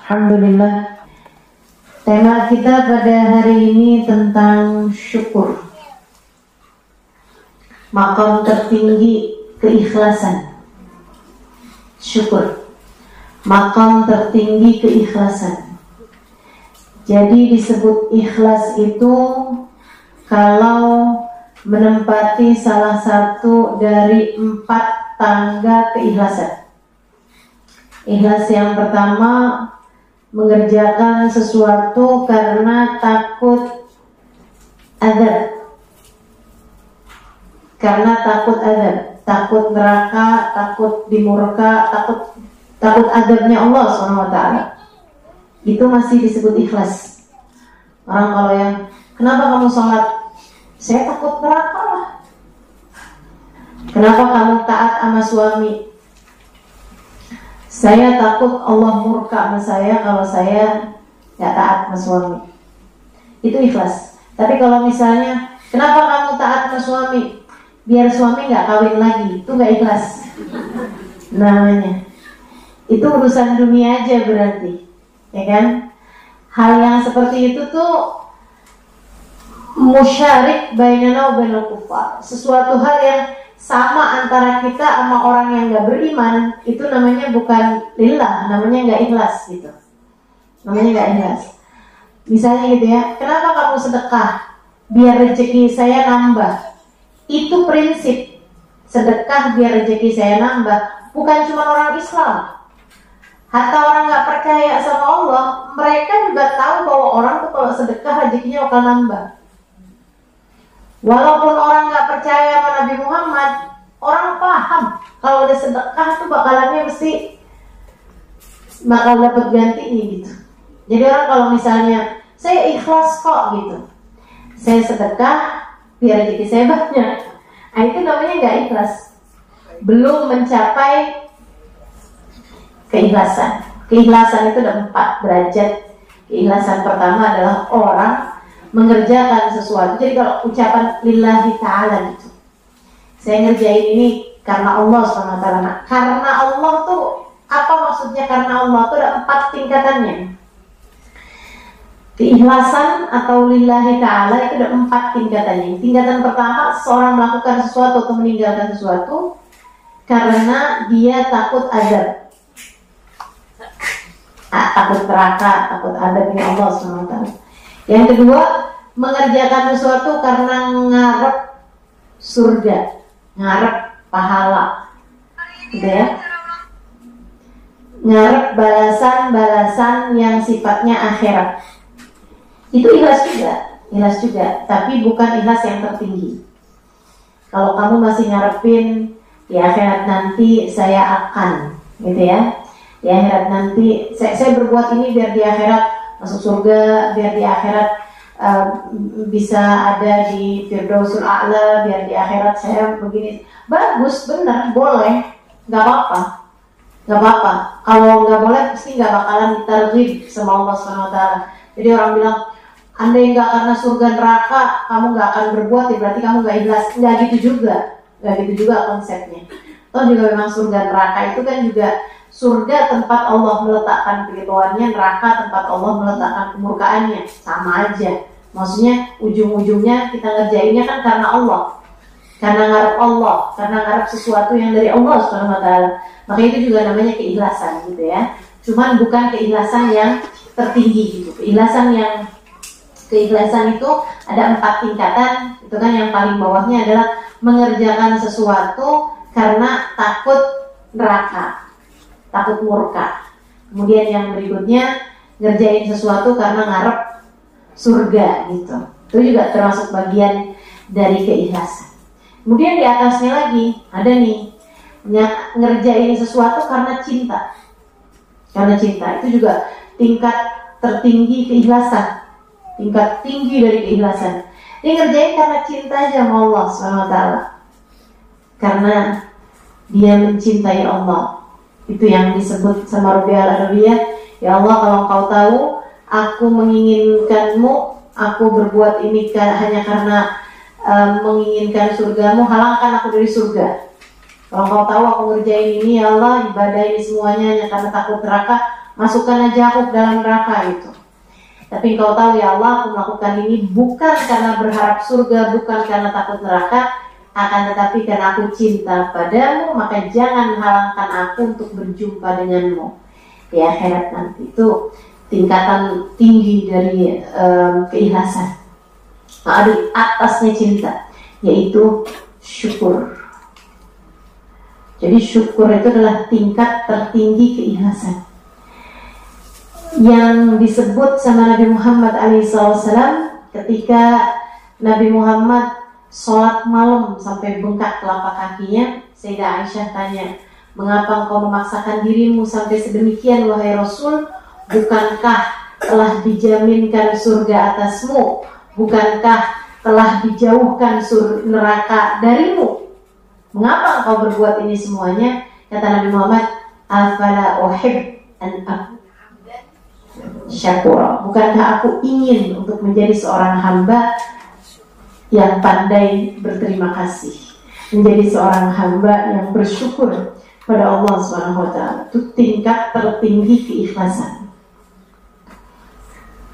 Alhamdulillah. Tema kita pada hari ini tentang syukur. Maqam tertinggi keikhlasan. Syukur. Maqam tertinggi keikhlasan. Jadi disebut ikhlas itu kalau menempati salah satu dari 4 tangga keikhlasan. Ikhlas yang pertama, mengerjakan sesuatu karena takut azab. Karena takut azab, takut neraka, takut dimurka, takut azabnya Allah SWT. Itu masih disebut ikhlas. Orang kalau yang, kenapa kamu sholat? Saya takut neraka lah. Kenapa kamu taat sama suami? Saya takut Allah murka sama saya kalau saya gak taat sama suami. Itu ikhlas. Tapi kalau misalnya, kenapa kamu taat sama suami? Biar suami gak kawin lagi. Itu gak ikhlas namanya. Itu urusan dunia aja berarti, ya kan? Hal yang seperti itu tuh musyarik bainana wa bainal kufar. Sesuatu hal yang sama antara kita sama orang yang gak beriman, itu namanya bukan lillah, namanya gak ikhlas gitu. Namanya gak ikhlas. Misalnya gitu ya, kenapa kamu sedekah? Biar rezeki saya nambah. Itu prinsip. Sedekah biar rezeki saya nambah. Bukan cuma orang Islam. Hatta orang gak percaya sama Allah, mereka juga tahu bahwa orang tuh kalau sedekah rezekinya bakal nambah. Walaupun orang gak percaya sama Nabi Muhammad, orang paham kalau ada sedekah tuh bakalannya mesti bakal dapat gantinya gitu. Jadi orang kalau misalnya saya ikhlas kok gitu, saya sedekah biar rezeki saya banyak, nah itu namanya gak ikhlas. Belum mencapai keikhlasan. Keikhlasan itu ada 4 derajat. Keikhlasan pertama adalah orang mengerjakan sesuatu. Jadi kalau ucapan lillahi ta'ala gitu, saya ngerjain ini karena Allah SWT. Nah, karena Allah tuh apa maksudnya? Karena Allah tuh ada 4 tingkatannya. Keikhlasan atau lillahi ta'ala itu ada 4 tingkatannya. Tingkatan pertama, seseorang melakukan sesuatu atau meninggalkan sesuatu karena dia takut azab, takut neraka, takut azabnya Allah SWT. Yang kedua, mengerjakan sesuatu karena ngarep surga, ngarep pahala, gitu ya. Ngarep balasan-balasan yang sifatnya akhirat. Itu ikhlas juga, tapi bukan ikhlas yang tertinggi. Kalau kamu masih ngarepin di akhirat nanti saya akan, gitu ya. Di akhirat nanti saya berbuat ini biar di akhirat masuk surga, biar di akhirat bisa ada di Firdausul A'la, biar di akhirat saya begini. Bagus, benar, boleh, nggak apa-apa. Kalau nggak boleh, pasti nggak bakalan ditarghib sama Allah SWT. Jadi orang bilang, andai nggak karena surga neraka, kamu nggak akan berbuat, ya berarti kamu nggak ikhlas. Nggak gitu juga konsepnya. Toh juga memang surga neraka itu kan juga surga tempat Allah meletakkan keridhoannya, neraka tempat Allah meletakkan kemurkaannya, sama aja. Maksudnya ujung-ujungnya kita ngerjainnya kan karena Allah, karena ngarep Allah, karena ngarep sesuatu yang dari Allah SWT. Maka itu juga namanya keikhlasan gitu ya. Cuman bukan keikhlasan yang tertinggi gitu. Keikhlasan itu ada 4 tingkatan. Itu kan yang paling bawahnya adalah mengerjakan sesuatu karena takut neraka, takut murka. Kemudian yang berikutnya ngerjain sesuatu karena ngarep surga gitu. Itu juga termasuk bagian dari keikhlasan. Kemudian di atasnya lagi ada nih ngerjain sesuatu karena cinta. Karena cinta itu juga tingkat tertinggi keikhlasan. Tingkat tinggi dari keikhlasan. Dia ngerjain karena cinta aja sama Allah SWT. Karena dia mencintai Allah. Itu yang disebut sama Rabbi al-Arabiyah, ya Allah, kalau Engkau tahu aku menginginkanmu, aku berbuat ini hanya karena menginginkan surgamu, halangkan aku dari surga. Kalau Engkau tahu aku ngerjain ini, ya Allah, ibadah ini semuanya hanya karena takut neraka, masukkan aja aku ke dalam neraka itu. Tapi engkau tahu ya Allah, aku melakukan ini bukan karena berharap surga, bukan karena takut neraka, akan tetapi karena aku cinta padamu, maka jangan halangkan aku untuk berjumpa denganmu di akhirat nanti. Itu tingkatan tinggi dari keikhlasan. Nah, di atasnya cinta, yaitu syukur. Jadi syukur itu adalah tingkat tertinggi keikhlasan yang disebut sama Nabi Muhammad SAW ketika Nabi Muhammad sholat malam sampai bengkak telapak kakinya. Sayyidah Aisyah tanya, mengapa engkau memaksakan dirimu sampai sedemikian wahai Rasul? Bukankah telah dijaminkan surga atasmu? Bukankah telah dijauhkan neraka darimu? Mengapa engkau berbuat ini semuanya? Kata Nabi Muhammad, afala uhib an syakura. Bukankah aku ingin untuk menjadi seorang hamba yang pandai berterima kasih, menjadi seorang hamba yang bersyukur pada Allah SWT. Itu tingkat tertinggi keikhlasan.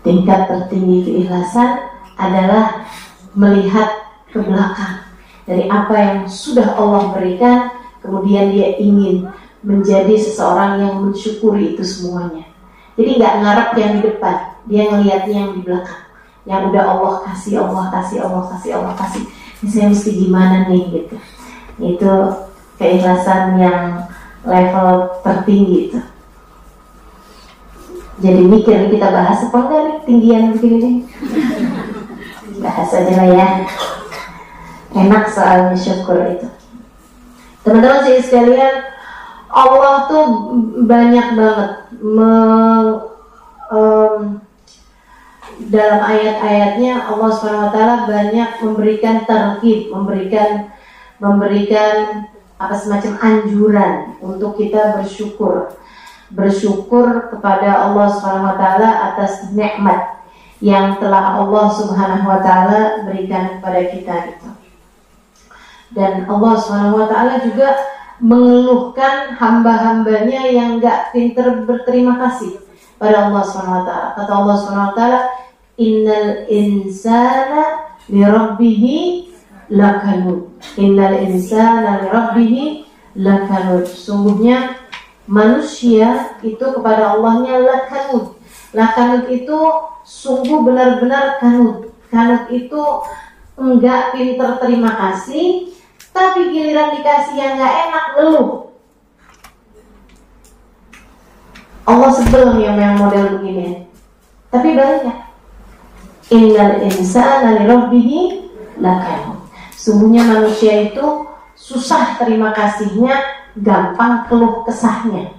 Tingkat tertinggi keikhlasan adalah melihat ke belakang dari apa yang sudah Allah berikan, kemudian dia ingin menjadi seseorang yang mensyukuri itu semuanya. Jadi nggak ngarep yang di depan, dia ngelihatnya yang di belakang, yang udah Allah kasih, Allah kasih, Allah kasih, Allah kasih. Ini saya mesti gimana nih gitu. Itu keikhlasan yang level tertinggi itu. Jadi mikir kita bahas apa enggak nih tinggian begini nih? Bahas aja lah ya. Enak soalnya syukur itu. Teman-teman sih sekalian, Allah tuh banyak banget dalam ayat-ayatnya Allah SWT banyak memberikan targhib, memberikan apa semacam anjuran untuk kita bersyukur kepada Allah SWT atas nikmat yang telah Allah Subhanahu wa taala berikan kepada kita gitu. Dan Allah Subhanahu wa taala juga mengeluhkan hamba-hambanya yang enggak pintar berterima kasih pada Allah Subhanahu wa taala. Kata Allah Subhanahu wa taala, innal insana li rabbih lakanud. Innal insana li rabbih lakanud. Sungguhnya manusia itu kepada Allahnya lakanud. Lakanud itu sungguh benar-benar kanut. Kanut itu enggak pintar terima kasih, tapi giliran dikasih yang enggak enak ngeluh. Allah sebel nih yang model begini. Tapi banyak. Innal insana li rabbih lakanud. Sungguhnya manusia itu susah terima kasihnya, gampang keluh kesahnya.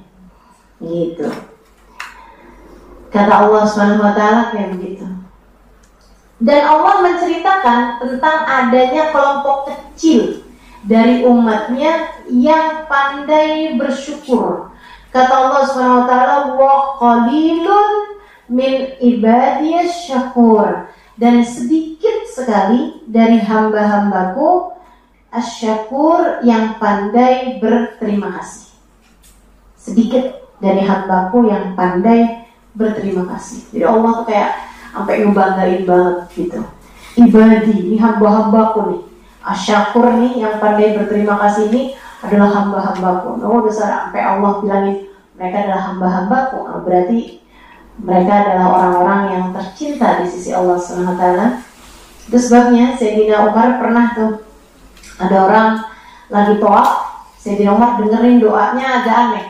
Gitu. Kata Allah SWT kayak begitu. Dan Allah menceritakan tentang adanya kelompok kecil dari umatnya yang pandai bersyukur. Kata Allah SWT, wa qalilun min ibadiyas syakur. Dan sedikit sekali dari hamba-hambaku asyakur yang pandai berterima kasih. Sedikit dari hambaku yang pandai berterima kasih. Jadi Allah tuh kayak sampai ngebanggain banget gitu. Ibadi, ini hamba-hambaku nih. Asyakur nih yang pandai berterima kasih ini adalah hamba-hambaku. Oh, besar sampai Allah bilangin mereka adalah hamba-hambaku. Nah, berarti mereka adalah orang-orang yang tercinta di sisi Allah Subhanahu wa taala. Itu sebabnya Sayyidina Umar pernah tuh ada orang lagi tawaf, Sayyidina Umar dengerin doanya agak aneh.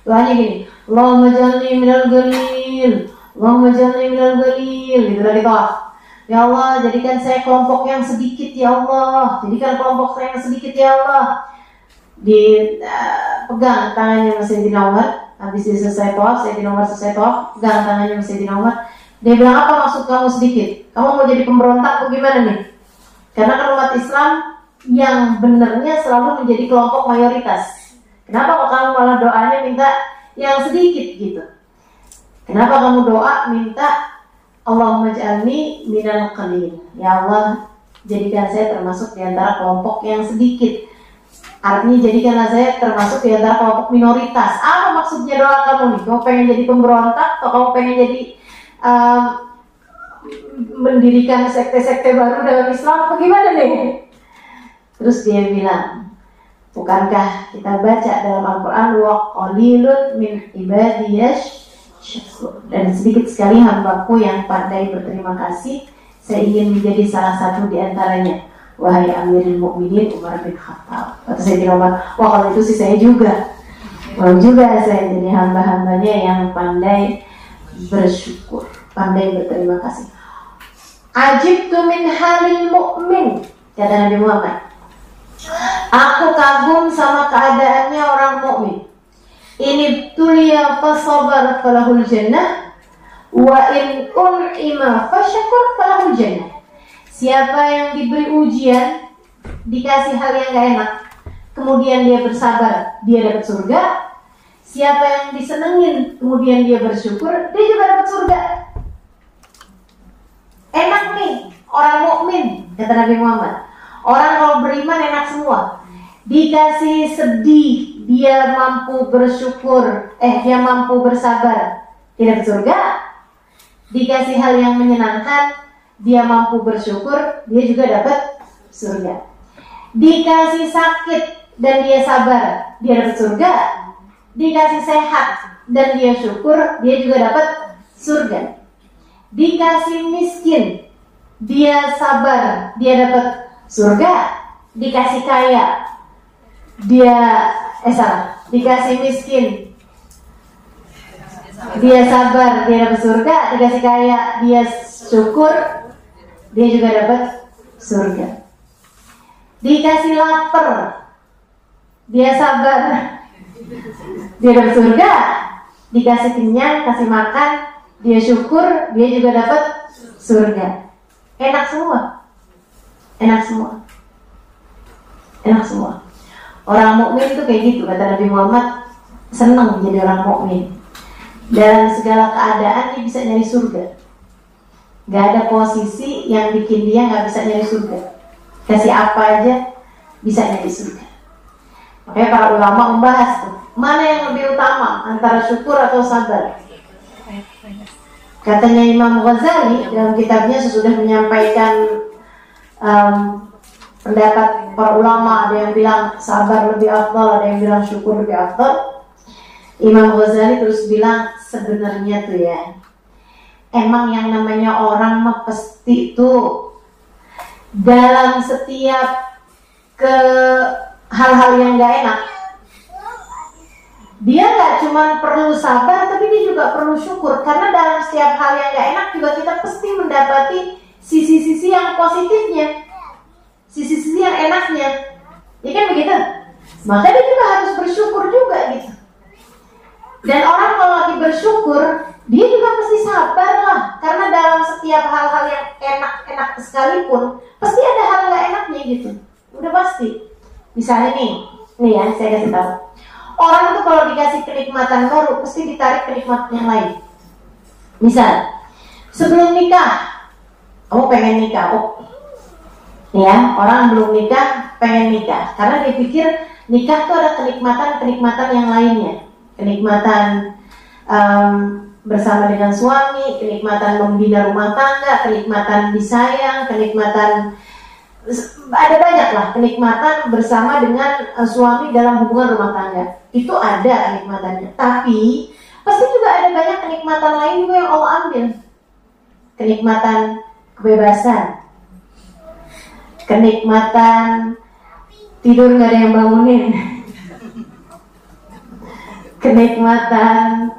Doanya gini, Allahumma jalni minal ghalil, Allahumma jalni minal ghalil, gitu lagi tawaf. Ya Allah, jadikan saya kelompok yang sedikit ya Allah, jadikan kelompok saya yang sedikit ya Allah. Pegang tangannya Sayyidina Umar, habis dia selesai tawaf, Sayyidina Umar selesai tawaf, pegang tangannya Sayyidina Umar. Dia bilang, apa maksud kamu sedikit? Kamu mau jadi pemberontak atau gimana nih? Karena kan umat Islam yang benernya selalu menjadi kelompok mayoritas. Kenapa kok kamu malah doanya minta yang sedikit gitu? Kenapa kamu doa minta Allahumma ij'alni minal qalil? Ya Allah, jadikan saya termasuk di antara kelompok yang sedikit. Artinya jadikanlah saya termasuk di antara kelompok minoritas. Apa maksudnya doa kamu nih? Kamu pengen jadi pemberontak atau kamu pengen jadi mendirikan sekte-sekte baru dalam Islam? Bagaimana nih? Terus dia bilang, bukankah kita baca dalam Al-Quran wa qalilun min ibadiyash syakur, dan sedikit sekali hambaku yang pandai berterima kasih. Saya ingin menjadi salah satu di antaranya. Wahai Amirul Mukminin Umar bin Khattab. Kata Sayyidina Umar, wah kalau itu sih saya juga. Mau juga saya jadi hamba-hambanya yang pandai bersyukur, pandai berterima kasih. Ajibtu min halil mu'min, kata Nabi Muhammad. Aku kagum sama keadaannya orang mukmin. Ini tulia fasabar falahul jannah, wa in un'ima fasyakur falahul jannah. Siapa yang diberi ujian, dikasih hal yang gak enak, kemudian dia bersabar, dia dapat surga. Siapa yang disenengin, kemudian dia bersyukur, dia juga dapat surga. Enak nih orang mukmin, kata Nabi Muhammad. Orang kalau beriman enak semua. Dikasih sedih, dia mampu bersyukur, dia mampu bersabar, dia dapat surga. Dikasih hal yang menyenangkan, dia mampu bersyukur, dia juga dapat surga. Dikasih sakit dan dia sabar, dia dapat surga. Dikasih sehat dan dia syukur, dia juga dapat surga. Dikasih miskin, dia sabar, dia dapat surga. Dikasih kaya, dikasih miskin, dia sabar, dia dapat surga. Dikasih kaya, dia syukur, dia juga dapat surga. Dikasih lapar, dia sabar, dia dapat surga. Dikasih kenyang, kasih makan, dia syukur, dia juga dapat surga. Enak semua. Enak semua. Enak semua. Orang mukmin itu kayak gitu, kata Nabi Muhammad, senang jadi orang mukmin. Dalam segala keadaan dia bisa nyari surga. Gak ada posisi yang bikin dia gak bisa nyari surga. Kasih apa aja bisa nyari surga. Makanya para ulama membahas tuh, mana yang lebih utama antara syukur atau sabar. Katanya Imam Ghazali dalam kitabnya sesudah menyampaikan pendapat para ulama, ada yang bilang sabar lebih afdal, ada yang bilang syukur lebih afdal. Imam Ghazali terus bilang, sebenarnya tuh ya, emang yang namanya orang mah pasti tuh dalam setiap hal-hal yang gak enak, dia gak cuma perlu sabar, tapi dia juga perlu syukur. Karena dalam setiap hal yang gak enak juga kita pasti mendapati sisi-sisi yang positifnya, sisi-sisi yang enaknya. Ya kan begitu? Maka dia juga harus bersyukur juga gitu. Dan orang kalau lagi bersyukur, dia juga pasti sabar lah. Karena dalam setiap hal-hal yang enak-enak sekalipun, pasti ada hal gak enaknya gitu. Udah pasti. Misalnya nih ya, saya kasih tahu. Orang tuh kalau dikasih kenikmatan baru, pasti ditarik kenikmatan yang lain. Misal, sebelum nikah, kamu pengen nikah, ya, orang belum nikah pengen nikah, karena dia pikir nikah tuh ada kenikmatan-kenikmatan yang lainnya, kenikmatan bersama dengan suami, kenikmatan membina rumah tangga, kenikmatan disayang, kenikmatan ada banyak lah kenikmatan bersama dengan suami dalam hubungan rumah tangga. Itu ada kenikmatannya, tapi pasti juga ada banyak kenikmatan lain juga yang Allah ambil. Kenikmatan kebebasan, kenikmatan tidur nggak ada yang bangunin, kenikmatan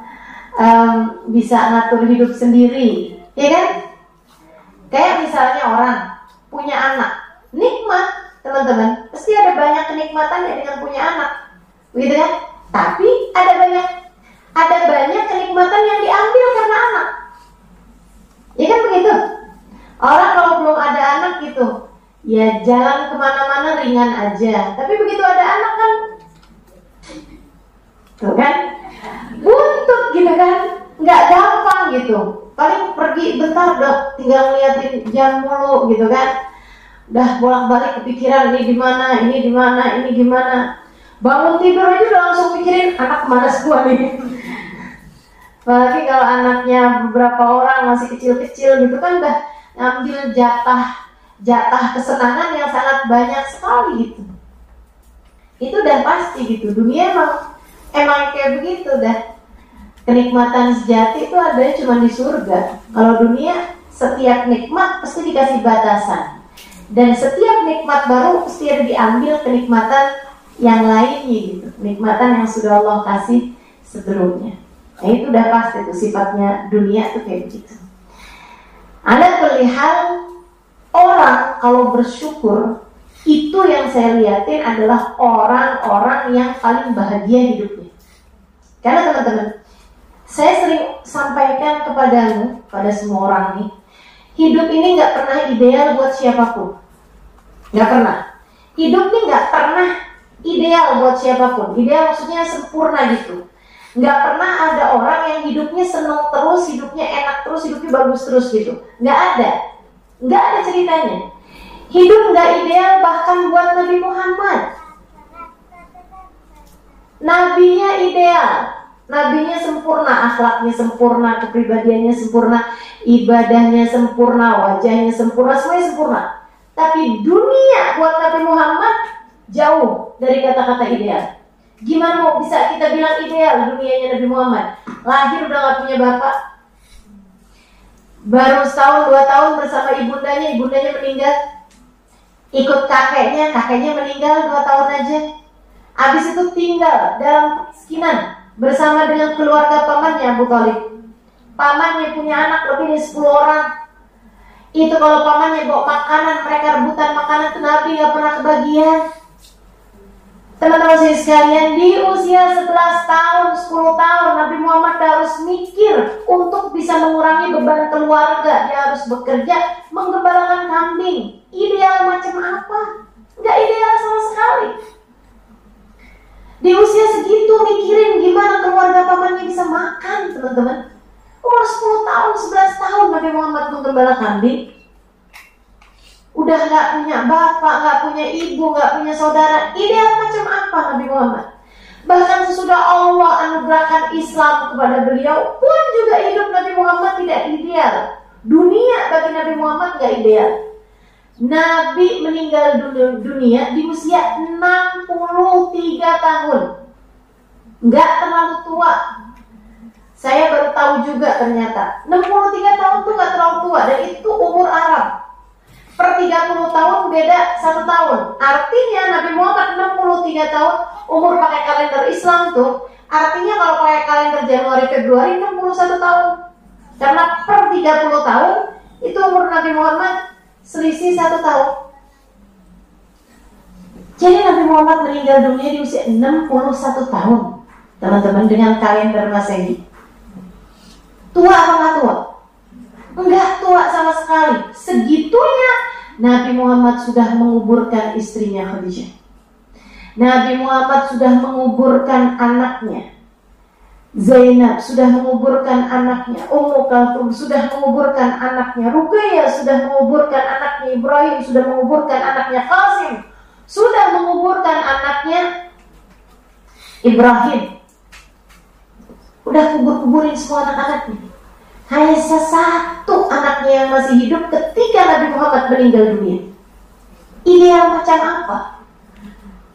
bisa ngatur hidup sendiri, ya kan? Kayak misalnya orang punya anak, nikmat teman-teman, pasti ada banyak kenikmatan ya dengan punya anak, gitu kan? Tapi ada banyak kenikmatan yang diambil karena anak, ya kan begitu? Orang kalau belum ada anak gitu, ya jalan kemana-mana ringan aja. Tapi begitu ada anak kan, tuh kan, buntut gitu kan, nggak gampang gitu. Paling pergi bentar dok, tinggal ngeliatin jam mulu gitu kan. Udah bolak-balik kepikiran ini di mana, ini gimana. Bangun tidur aja udah langsung mikirin anak kemana gua nih. Apalagi kalau anaknya beberapa orang masih kecil-kecil gitu kan, udah ngambil jatah kesenangan yang sangat banyak sekali gitu. Itu udah pasti gitu. Dunia emang kayak begitu dah. Kenikmatan sejati itu adanya cuma di surga. Kalau dunia, setiap nikmat pasti dikasih batasan. Dan setiap nikmat baru pasti ada diambil kenikmatan yang lainnya gitu. Nikmatan yang sudah Allah kasih sebelumnya. Nah itu udah pasti tuh sifatnya dunia tuh kayak begitu. Ada perihal orang kalau bersyukur, itu yang saya lihatin adalah orang-orang yang paling bahagia hidupnya. Karena teman-teman, saya sering sampaikan kepadamu, pada semua orang nih, hidup ini gak pernah ideal buat siapapun. Gak pernah. Hidup ini gak pernah ideal buat siapapun. Ideal maksudnya sempurna gitu. Gak pernah ada orang yang hidupnya senang terus, hidupnya enak terus, hidupnya bagus terus gitu. Gak ada. Gak ada ceritanya. Hidup gak ideal bahkan buat Nabi Muhammad. Nabinya ideal. Nabinya sempurna, akhlaknya sempurna, kepribadiannya sempurna, ibadahnya sempurna, wajahnya sempurna, semuanya sempurna. Tapi dunia buat Nabi Muhammad jauh dari kata-kata ideal. Gimana mau bisa kita bilang ideal dunianya Nabi Muhammad? Lahir udah gak punya bapak, baru setahun 2 tahun bersama ibundanya meninggal. Ikut kakeknya meninggal 2 tahun aja. Habis itu tinggal dalam kemiskinan bersama dengan keluarga pamannya Abu Thalib. Pamannya punya anak lebih dari 10 orang. Itu kalau pamannya bawa makanan, mereka rebutan makanan ke Nabi, gak pernah kebagian. Teman-teman saya sekalian, di usia 11 tahun, 10 tahun Nabi Muhammad harus mikir untuk bisa mengurangi beban keluarga. Dia harus bekerja menggembalakan kambing. Ideal macam apa? Gak ideal sama sekali. Di usia segitu mikirin gimana keluarga pamannya bisa makan, teman-teman. Umur 10 tahun, 11 tahun Nabi Muhammad menggembala kambing. Udah gak punya bapak, gak punya ibu, gak punya saudara. Ideal macam apa Nabi Muhammad? Bahkan sesudah Allah anugerahkan Islam kepada beliau pun juga hidup Nabi Muhammad tidak ideal. Dunia bagi Nabi Muhammad gak ideal. Nabi meninggal dunia di usia 63 tahun. Gak terlalu tua. Saya baru tahu juga ternyata 63 tahun tuh gak terlalu tua. Dan itu umur Arab. Per 30 tahun beda 1 tahun. Artinya Nabi Muhammad 63 tahun. Umur pakai kalender Islam tuh, artinya kalau pakai kalender Januari Februari 61 tahun. Karena per 30 tahun itu umur Nabi Muhammad selisih 1 tahun. Jadi Nabi Muhammad meninggal dunia di usia 61 tahun. Teman-teman, dengan kalender Masehi. Tua apa nggak tua? Enggak tua sama sekali. Segitunya Nabi Muhammad sudah menguburkan istrinya Khadijah. Nabi Muhammad sudah menguburkan anaknya Zainab, sudah menguburkan anaknya Ummu Kalthum, sudah menguburkan anaknya Ruqayyah, sudah menguburkan anaknya Ibrahim, sudah menguburkan anaknya Qasim, sudah menguburkan anaknya Ibrahim. Udah kubur-kuburin semua anak-anaknya. Hanya satu anaknya yang masih hidup ketika Nabi Muhammad meninggal dunia. Ideal macam apa?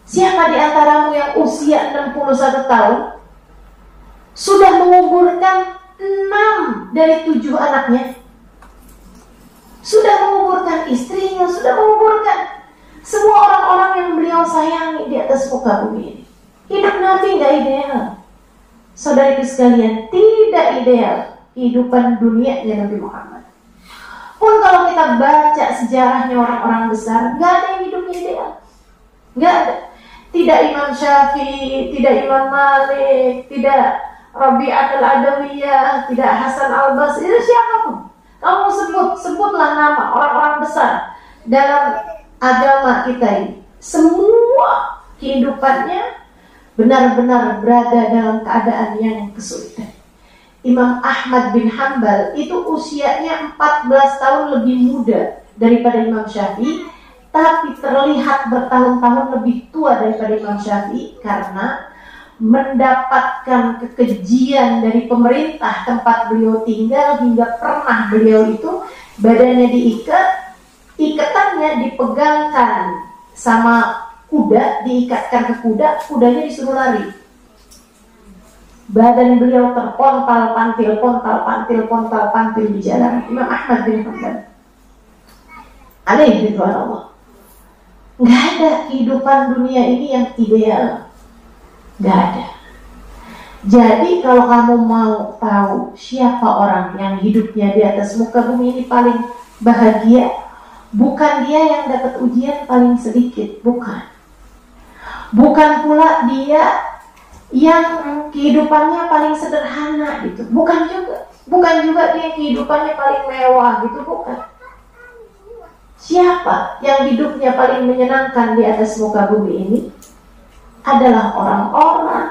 Siapa di antaramu yang usia 61 tahun sudah menguburkan 6 dari 7 anaknya? Sudah menguburkan istrinya, sudah menguburkan semua orang-orang yang beliau sayangi di atas muka bumi ini. Hidup Nabi gak ideal. Saudariku sekalian, tidak ideal kehidupan dunianya Nabi Muhammad. Pun kalau kita baca sejarahnya orang-orang besar, gak ada yang hidupnya ideal. Gak ada. Tidak Imam Syafi'i, tidak Imam Malik, tidak Rabi'ah al-Adawiyah, tidak Hasan al-Basri, itu siapapun. Kamu sebutlah nama orang-orang besar dalam agama kita ini. Semua kehidupannya benar-benar berada dalam keadaan yang kesulitan. Imam Ahmad bin Hanbal itu usianya 14 tahun lebih muda daripada Imam Syafi'i, tapi terlihat bertahun-tahun lebih tua daripada Imam Syafi'i karena mendapatkan kekejian dari pemerintah tempat beliau tinggal, hingga pernah beliau itu badannya diikat, ikatannya dipegangkan sama kuda, diikatkan ke kuda, kudanya disuruh lari. Badan beliau terpontal-pantil, pontal-pantil di jalan. Imam Ahmad bin Hanbal. Alaihi ridwanullah. Nggak ada kehidupan dunia ini yang ideal. Nggak ada. Jadi kalau kamu mau tahu siapa orang yang hidupnya di atas muka bumi ini paling bahagia, bukan dia yang dapat ujian paling sedikit, bukan. Bukan pula dia yang kehidupannya paling sederhana gitu, bukan juga dia kehidupannya paling mewah gitu, bukan. Siapa yang hidupnya paling menyenangkan di atas muka bumi ini adalah orang-orang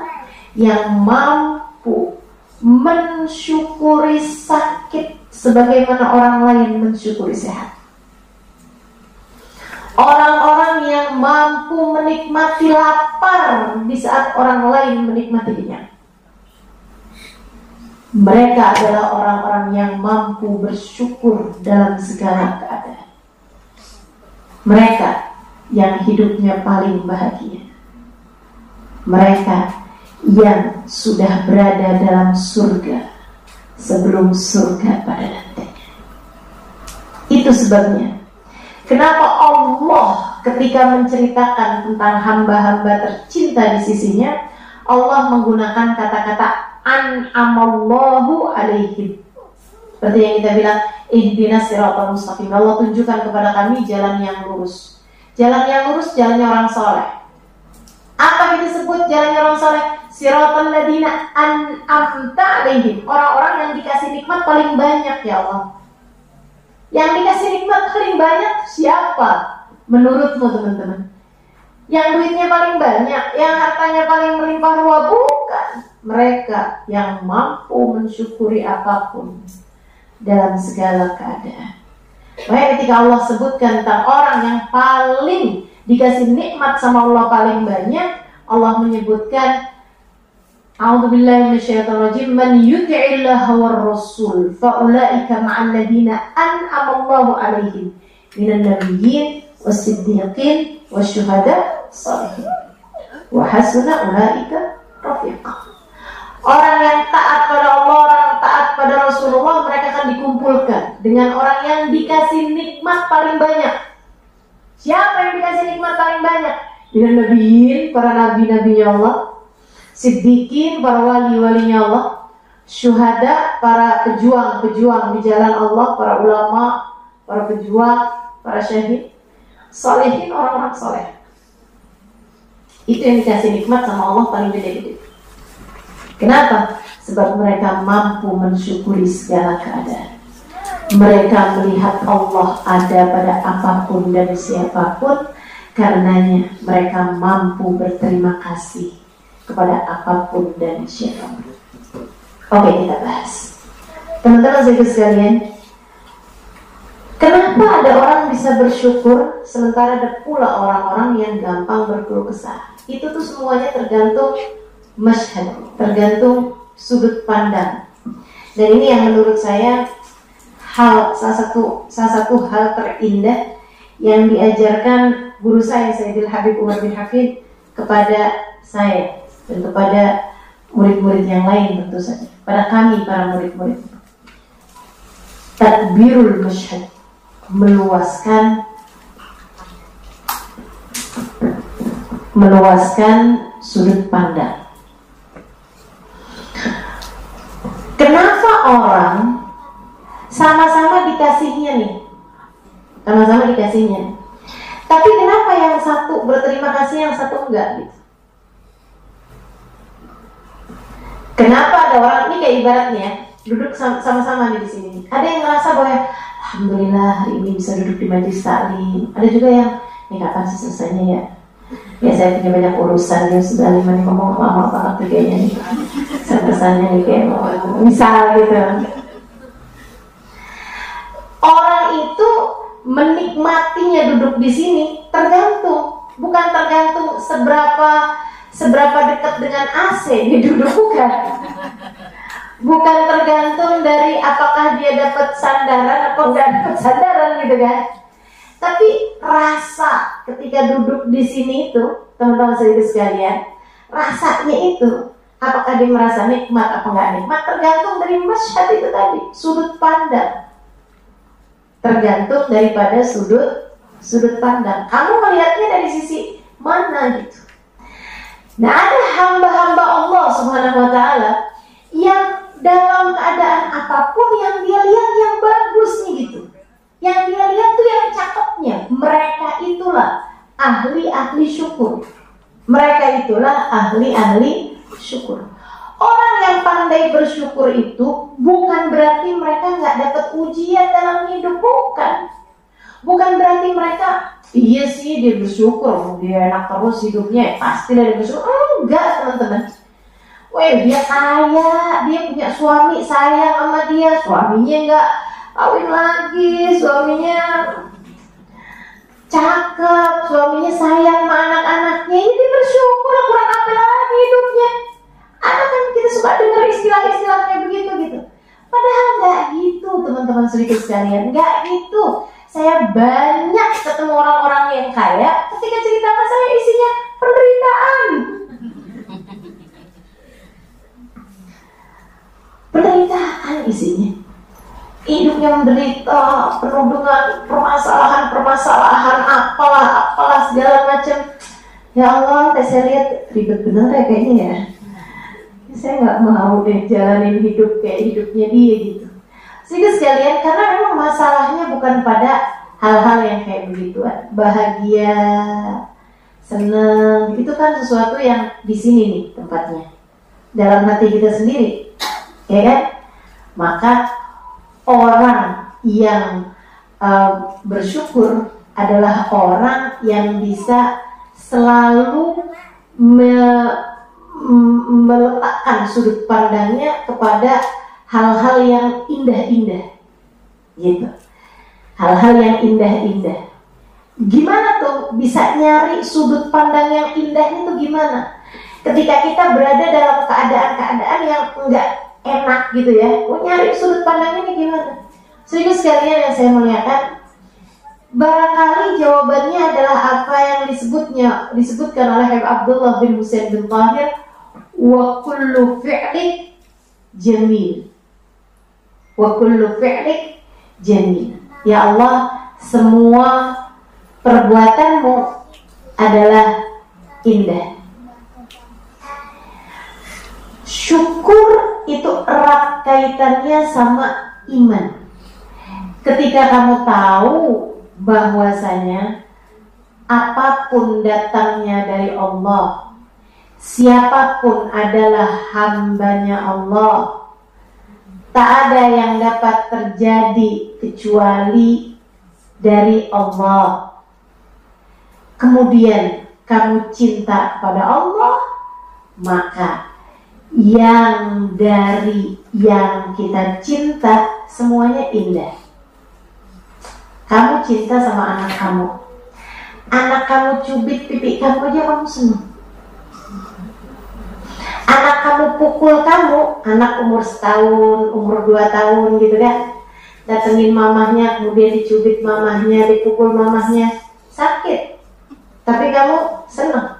yang mampu mensyukuri sakit sebagaimana orang lain mensyukuri sehat. Orang-orang yang mampu menikmati lapar di saat orang lain menikmati kenyang. Mereka adalah orang-orang yang mampu bersyukur dalam segala keadaan. Mereka yang hidupnya paling bahagia. Mereka yang sudah berada dalam surga sebelum surga pada nantinya. Itu sebabnya kenapa Allah ketika menceritakan tentang hamba-hamba tercinta di sisinya, Allah menggunakan kata-kata an'amallahu alaihim. Seperti yang kita bilang, ihdinas siratal mustaqim. Allah tunjukkan kepada kami jalan yang lurus. Jalan yang lurus, jalannya orang soleh. Apa kita sebut jalannya orang soleh? Siratal ladina an'amta alaihim. Orang-orang yang dikasih nikmat paling banyak, ya Allah. Yang dikasih nikmat paling banyak siapa? Menurutmu teman-teman? Yang duitnya paling banyak, yang hartanya paling melimpah ruah, bukan. Mereka yang mampu mensyukuri apapun dalam segala keadaan. Makanya ketika Allah sebutkan tentang orang yang paling dikasih nikmat sama Allah paling banyak, Allah menyebutkan a'udzubillahi minasyaitonirrajim, man yuti'illaha war rasul fa ulaika ma'al ladina an'amallahu 'alaihim minan nabiyyin was-siddiqin wasyuhada shalihin wa hasuna ulaika rafiqa. Orang yang taat pada Allah, orang yang taat pada Rasulullah, mereka akan dikumpulkan dengan orang yang dikasih nikmat paling banyak. Siapa yang dikasih nikmat paling banyak? Minan nabiyyin, para nabi-nabinya Allah, siddiqin, para wali-walinya Allah, syuhada, para pejuang-pejuang di jalan Allah, para ulama, para pejuang, para syahid, salihin, orang-orang soleh. Itu yang dikasih nikmat sama Allah paling gede-gede. Kenapa? Sebab mereka mampu mensyukuri segala keadaan. Mereka melihat Allah ada pada apapun dan siapapun. Karenanya mereka mampu berterima kasih kepada apapun dan siapapun. Oke, kita bahas. Teman-teman sekalian, kenapa ada orang bisa bersyukur sementara ada pula orang-orang yang gampang berkeluh kesah? Itu tuh semuanya tergantung masyhad, tergantung sudut pandang. Dan ini yang menurut saya salah satu hal terindah yang diajarkan guru saya, Sayyidil Habib Umar bin Hafid, kepada saya dan kepada murid-murid yang lain tentu saja, pada kami para murid-murid. Tadbirul masyhad, meluaskan sudut pandang. Kenapa orang sama-sama dikasihnya nih? Sama-sama dikasihnya. Tapi kenapa yang satu berterima kasih, yang satu enggak gitu? Kenapa ada orang, ini kayak ibaratnya duduk sama-sama nih di sini. Ada yang ngerasa bahwa alhamdulillah hari ini bisa duduk di majelis taklim. Ada juga yang ini kapan sih selesainya ya? Ya saya punya banyak urusan, ya sudah 5 nih, ngomong lama banget kayaknya nih. Kesannya nih kayak misal gitu. Orang itu menikmatinya duduk di sini tergantung, bukan tergantung seberapa dekat dengan AC dia duduk, bukan tergantung dari apakah dia dapat sandaran atau nggak dapat sandaran gitu kan. Tapi rasa ketika duduk di sini itu, teman-teman sekalian, rasanya itu apakah dia merasa nikmat apa nggak nikmat tergantung dari masyhad itu tadi, sudut pandang. Tergantung daripada sudut pandang. Kamu melihatnya dari sisi mana gitu. Nah, ada hamba-hamba Allah Subhanahu wa taala yang dalam keadaan apapun yang dia lihat yang bagus nih gitu. Yang dia lihat tuh yang cakepnya. Mereka itulah ahli-ahli syukur. Mereka itulah ahli-ahli syukur. Orang yang pandai bersyukur itu bukan berarti mereka nggak dapat ujian dalam hidup, bukan. Bukan berarti mereka iya sih dia bersyukur, dia enak terus hidupnya, pasti dia bersyukur. Enggak, teman-teman. Weh, dia kaya, dia punya suami sayang sama dia, suaminya nggak kawin lagi, suaminya cakep, suaminya sayang sama anak-anaknya, ini dia bersyukur, kurang apa lagi hidupnya. Ada kan kita suka dengar istilah-istilah kayak begitu gitu. Padahal nggak gitu, teman-teman sedikit sekalian, nggak gitu. Saya banyak ketemu orang-orang yang kaya, ketika cerita sama saya isinya penderitaan. Penderitaan isinya. Hidupnya menderita, penuh dengan permasalahan, apalah segala macam. Ya Allah, saya lihat ribet bener ya kayaknya ya. Saya nggak mau deh jalanin hidup kayak hidupnya dia gitu. Sehingga sekalian, karena memang masalahnya bukan pada hal-hal yang kayak begitu, bahagia, seneng, itu kan sesuatu yang di sini nih tempatnya, dalam hati kita sendiri, ya kan? Maka orang yang bersyukur adalah orang yang bisa selalu meletakkan sudut pandangnya kepada hal-hal yang indah-indah, gitu. Hal-hal yang indah-indah. Gimana tuh bisa nyari sudut pandang yang indahnya tuh gimana? Ketika kita berada dalam keadaan-keadaan yang enggak enak gitu ya, nyari sudut pandangnya ini gimana? Sehingga sekalian yang saya muliakan, barangkali jawabannya adalah apa yang disebutkan oleh Habib Abdullah bin Husain bin Tahir, wa kullu fi'lik jamil. Wa kullu fi'lik jamil. Ya Allah, semua perbuatanmu adalah indah. Syukur itu erat kaitannya sama iman. Ketika kamu tahu bahwasanya apapun datangnya dari Allah, siapapun adalah hambanya Allah, tak ada yang dapat terjadi kecuali dari Allah. Kemudian kamu cinta pada Allah, maka yang dari yang kita cinta semuanya indah. Kamu cinta sama anak kamu cubit pipi kamu aja kamu senang. Anak kamu pukul kamu, anak umur 1 tahun, umur 2 tahun gitu kan, datengin mamahnya, kemudian dicubit mamahnya, dipukul mamahnya, sakit, tapi kamu senang.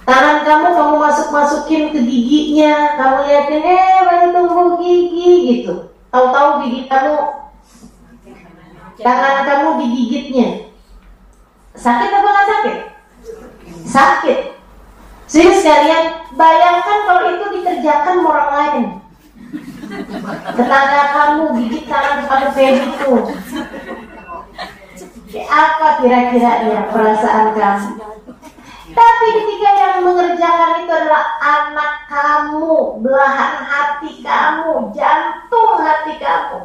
Tangan kamu masukin ke giginya, kamu liatin, baru tumbuh gigi gitu. Tahu-tahu gigi kamu, tangan kamu digigitnya, sakit apa nggak sakit? Sakit. Sehingga sekalian, bayangkan kalau itu dikerjakan orang lain. Tetangga kamu gigit tangan pada begitu. Apa kira-kira ya perasaan kamu? Tapi ketika yang mengerjakan itu adalah anak kamu, belahan hati kamu, jantung hati kamu,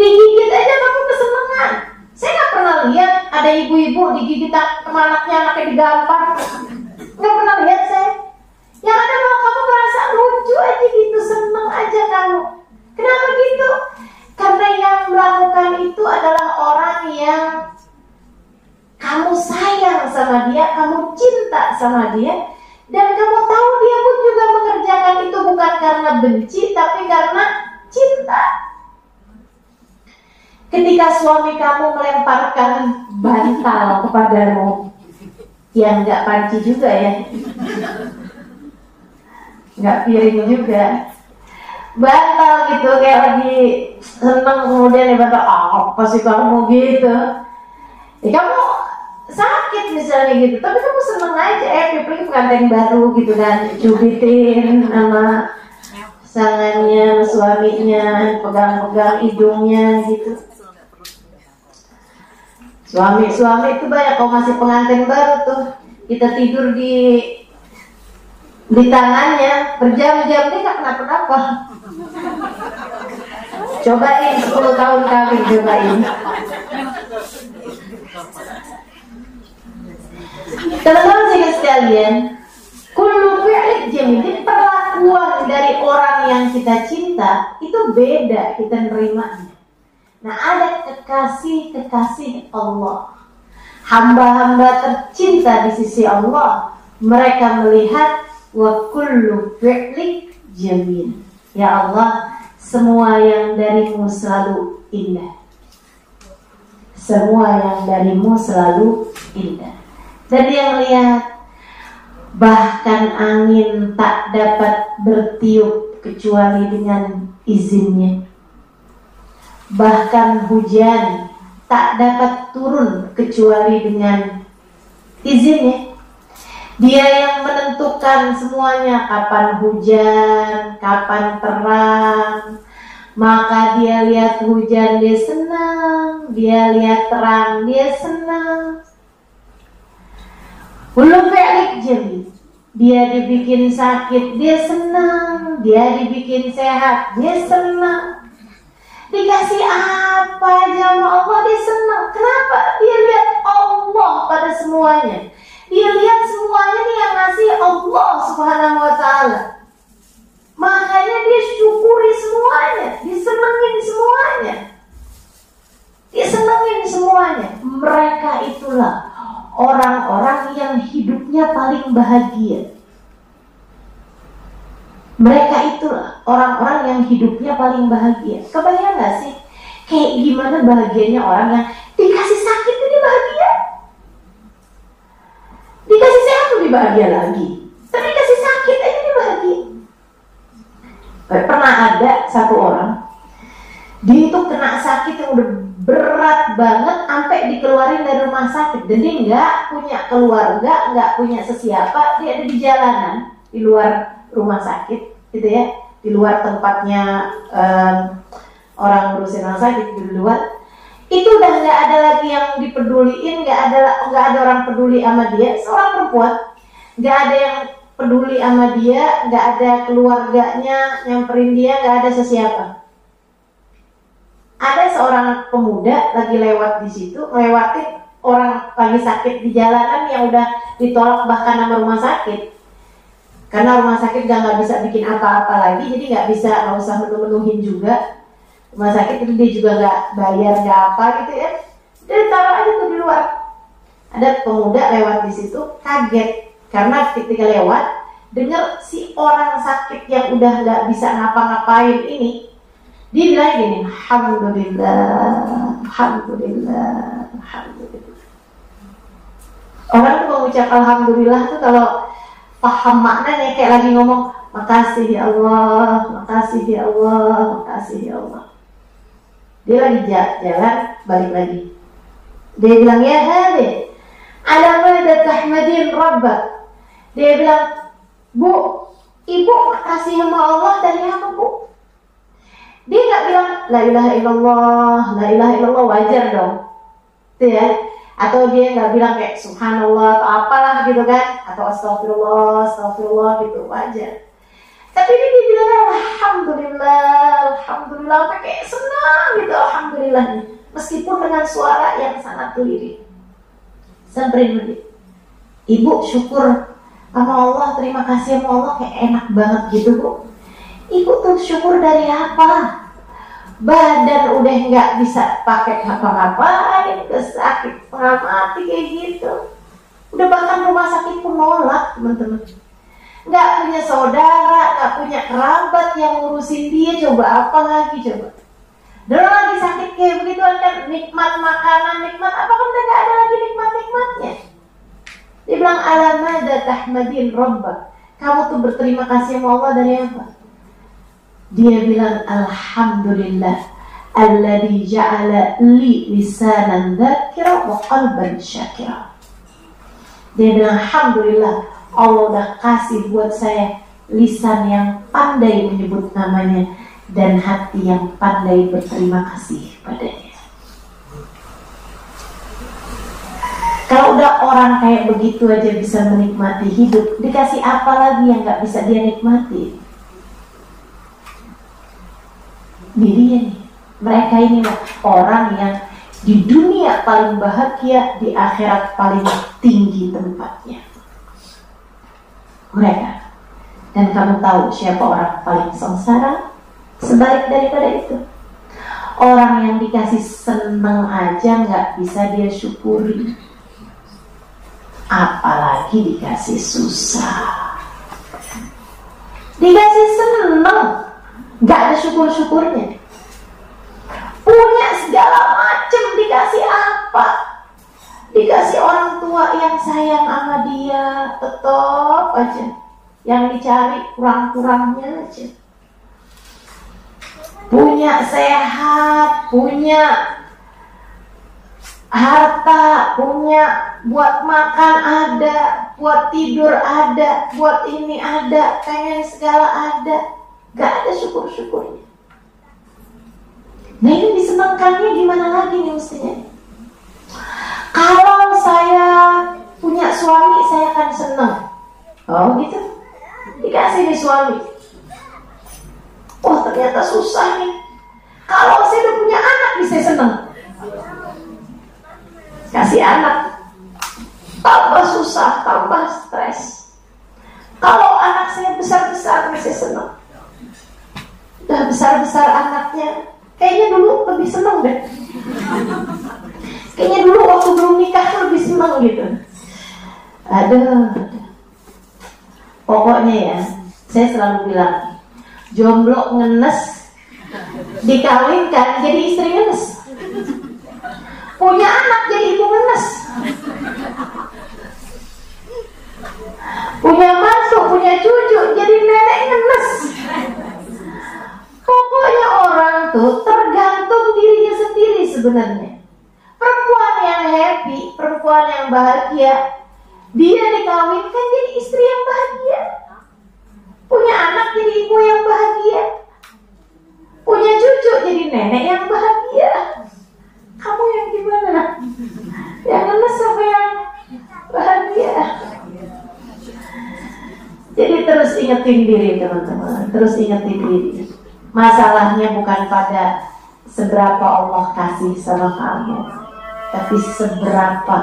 digigit aja kamu kesenangan. Saya nggak pernah lihat ada ibu-ibu digigit anaknya digampar. Nggak pernah lihat saya. Yang ada malah kamu merasa lucu aja gitu, seneng aja kamu. Kenapa gitu? Karena yang melakukan itu adalah sama dia, dan kamu tahu dia pun juga mengerjakan itu bukan karena benci, tapi karena cinta. Ketika suami kamu melemparkan bantal kepadamu, yang nggak panci juga ya, nggak piring juga, bantal gitu kayak lagi seneng, kemudian dia bantal, apa sih kamu gitu, ya kamu sakit misalnya gitu, tapi kamu seneng aja, pilih pengantin baru gitu kan, cubitin sama pasangannya, suaminya, pegang-pegang hidungnya gitu. Suami itu banyak, kalau masih pengantin baru tuh kita tidur di tangannya berjam-jam, dia nggak kenapa-napa. Cobain 10 tahun kawin, cobain. Teman-teman sekalian, kullu fi'lin jamil, perlakuan dari orang yang kita cinta itu beda kita nerimanya. Nah, ada kekasih Allah, hamba-hamba tercinta di sisi Allah, mereka melihat wa kullu fi'lin jamil, ya Allah, semua yang darimu selalu indah, semua yang darimu selalu indah. Dan dia melihat bahkan angin tak dapat bertiup kecuali dengan izinnya, bahkan hujan tak dapat turun kecuali dengan izinnya. Dia yang menentukan semuanya, kapan hujan, kapan terang. Maka dia lihat hujan dia senang, dia lihat terang dia senang. Belum fi'lik jadi, dia dibikin sakit dia senang, dia dibikin sehat dia senang. Dikasih apa aja sama Allah dia senang. Kenapa? Dia lihat Allah pada semuanya. Dia lihat semuanya nih yang ngasih Allah Subhanahu wa ta'ala. Makanya dia syukuri semuanya, disenengin semuanya, disenengin semuanya. Mereka itulah orang-orang yang hidupnya paling bahagia. Mereka itulah orang-orang yang hidupnya paling bahagia. Kebayang gak sih kayak gimana bahagianya orang yang dikasih sakit ini bahagia, dikasih sehat lebih bahagia lagi, tapi dikasih sakit aja ini bahagia. Pernah ada satu orang, dia itu kena sakit yang udah berat banget sampai dikeluarin dari rumah sakit, dan dia nggak punya keluarga, nggak punya sesiapa, dia ada di jalanan di luar rumah sakit gitu ya, di luar tempatnya orang ngurusin orang sakit, di luar itu udah nggak ada lagi yang dipeduliin, nggak ada orang peduli sama dia, seorang perempuan, nggak ada yang peduli sama dia, nggak ada keluarganya nyamperin dia, nggak ada sesiapa. Ada seorang pemuda lagi lewat di situ, lewatin orang lagi sakit di jalanan yang udah ditolak bahkan sama rumah sakit. Karena rumah sakit nggak bisa bikin apa-apa lagi, jadi nggak usah menuhin juga. Rumah sakit itu dia juga nggak bayar, nggak apa gitu ya. Dia taruh aja tuh di luar. Ada pemuda lewat di situ, kaget karena ketika lewat dengar si orang sakit yang udah nggak bisa ngapa-ngapain ini, dia bilang gini, alhamdulillah, alhamdulillah, alhamdulillah. Orang tuh mengucap alhamdulillah tuh kalau paham maknanya kayak lagi ngomong makasih ya Allah, makasih ya Allah, makasih ya Allah. Dia lagi jalan balik lagi, dia bilang ya hadi ala mada tahmadin rabbak. Dia bilang, Bu, ibu makasih sama Allah dari apa, Bu? Dia nggak bilang la ilaha illallah, la ilaha illallah, wajar dong, tuh ya. Atau dia nggak bilang kayak subhanallah atau apalah gitu kan, atau astagfirullah, astagfirullah gitu, wajar. Tapi ini dia bilang alhamdulillah, alhamdulillah, kayak senang gitu, alhamdulillah, meskipun dengan suara yang sangat lirik. Sampai menit, ibu syukur sama Allah, terima kasih sama Allah, kayak enak banget gitu, Bu. Ibu tuh syukur dari apa? Badan udah nggak bisa pakai apa-apain, sakit setengah mati kayak gitu. Udah bahkan rumah sakit pun nolak, teman-teman. Nggak punya saudara, nggak punya kerabat yang ngurusin dia, coba apa lagi coba. Dulu lagi sakit kayak begitu kan, nikmat makanan, nikmat apa kan udah nggak ada lagi nikmat-nikmatnya. Dia bilang alamada tahmadin rabbak. Kamu tuh berterima kasih sama Allah dari apa? Dia bilang alhamdulillah alladzi ja'ala li lisanan dzakira wa qalban syakira. Dia bilang alhamdulillah Allah udah kasih buat saya lisan yang pandai menyebut namanya dan hati yang pandai berterima kasih padanya. Kalau udah orang kayak begitu aja bisa menikmati hidup, dikasih apa lagi yang gak bisa dia nikmati? Dia nih, mereka ini orang yang di dunia paling bahagia, di akhirat paling tinggi tempatnya. Mereka. Dan kamu tahu siapa orang paling sengsara? Sebalik daripada itu, orang yang dikasih seneng aja nggak bisa dia syukuri, apalagi dikasih susah. Dikasih seneng nggak ada syukur-syukurnya. Punya segala macam, dikasih apa? Dikasih orang tua yang sayang sama dia, tetap aja yang dicari kurang-kurangnya aja. Punya sehat, punya harta, punya buat makan ada, buat tidur ada, buat ini ada, pengen segala ada, gak ada syukur-syukurnya. Nah ini disenangkannya gimana lagi nih mestinya? Kalau saya punya suami saya akan senang. Oh gitu, dikasih nih suami. Oh ternyata susah nih. Kalau saya udah punya anak bisa senang. Kasih anak tambah susah, tambah stres. Kalau anak saya besar-besar bisa senang. Udah besar-besar anaknya, kayaknya dulu lebih senang deh. Kayaknya dulu waktu belum nikah lebih senang gitu. Aduh. Pokoknya ya, saya selalu bilang, jomblo ngenes, dikawinkan jadi istri ngenes. Punya anak jadi ibu ngenes. Punya mantu, punya cucu jadi nenek ngenes. Pokoknya orang tuh tergantung dirinya sendiri sebenarnya. Perempuan yang happy, perempuan yang bahagia, dia dikawinkan jadi istri yang bahagia. Punya anak jadi ibu yang bahagia. Punya cucu jadi nenek yang bahagia. Kamu yang gimana? Yang ngenes apa yang bahagia? Jadi terus ingetin diri teman-teman. Terus ingetin diri. Masalahnya bukan pada seberapa Allah kasih sama kamu, tapi seberapa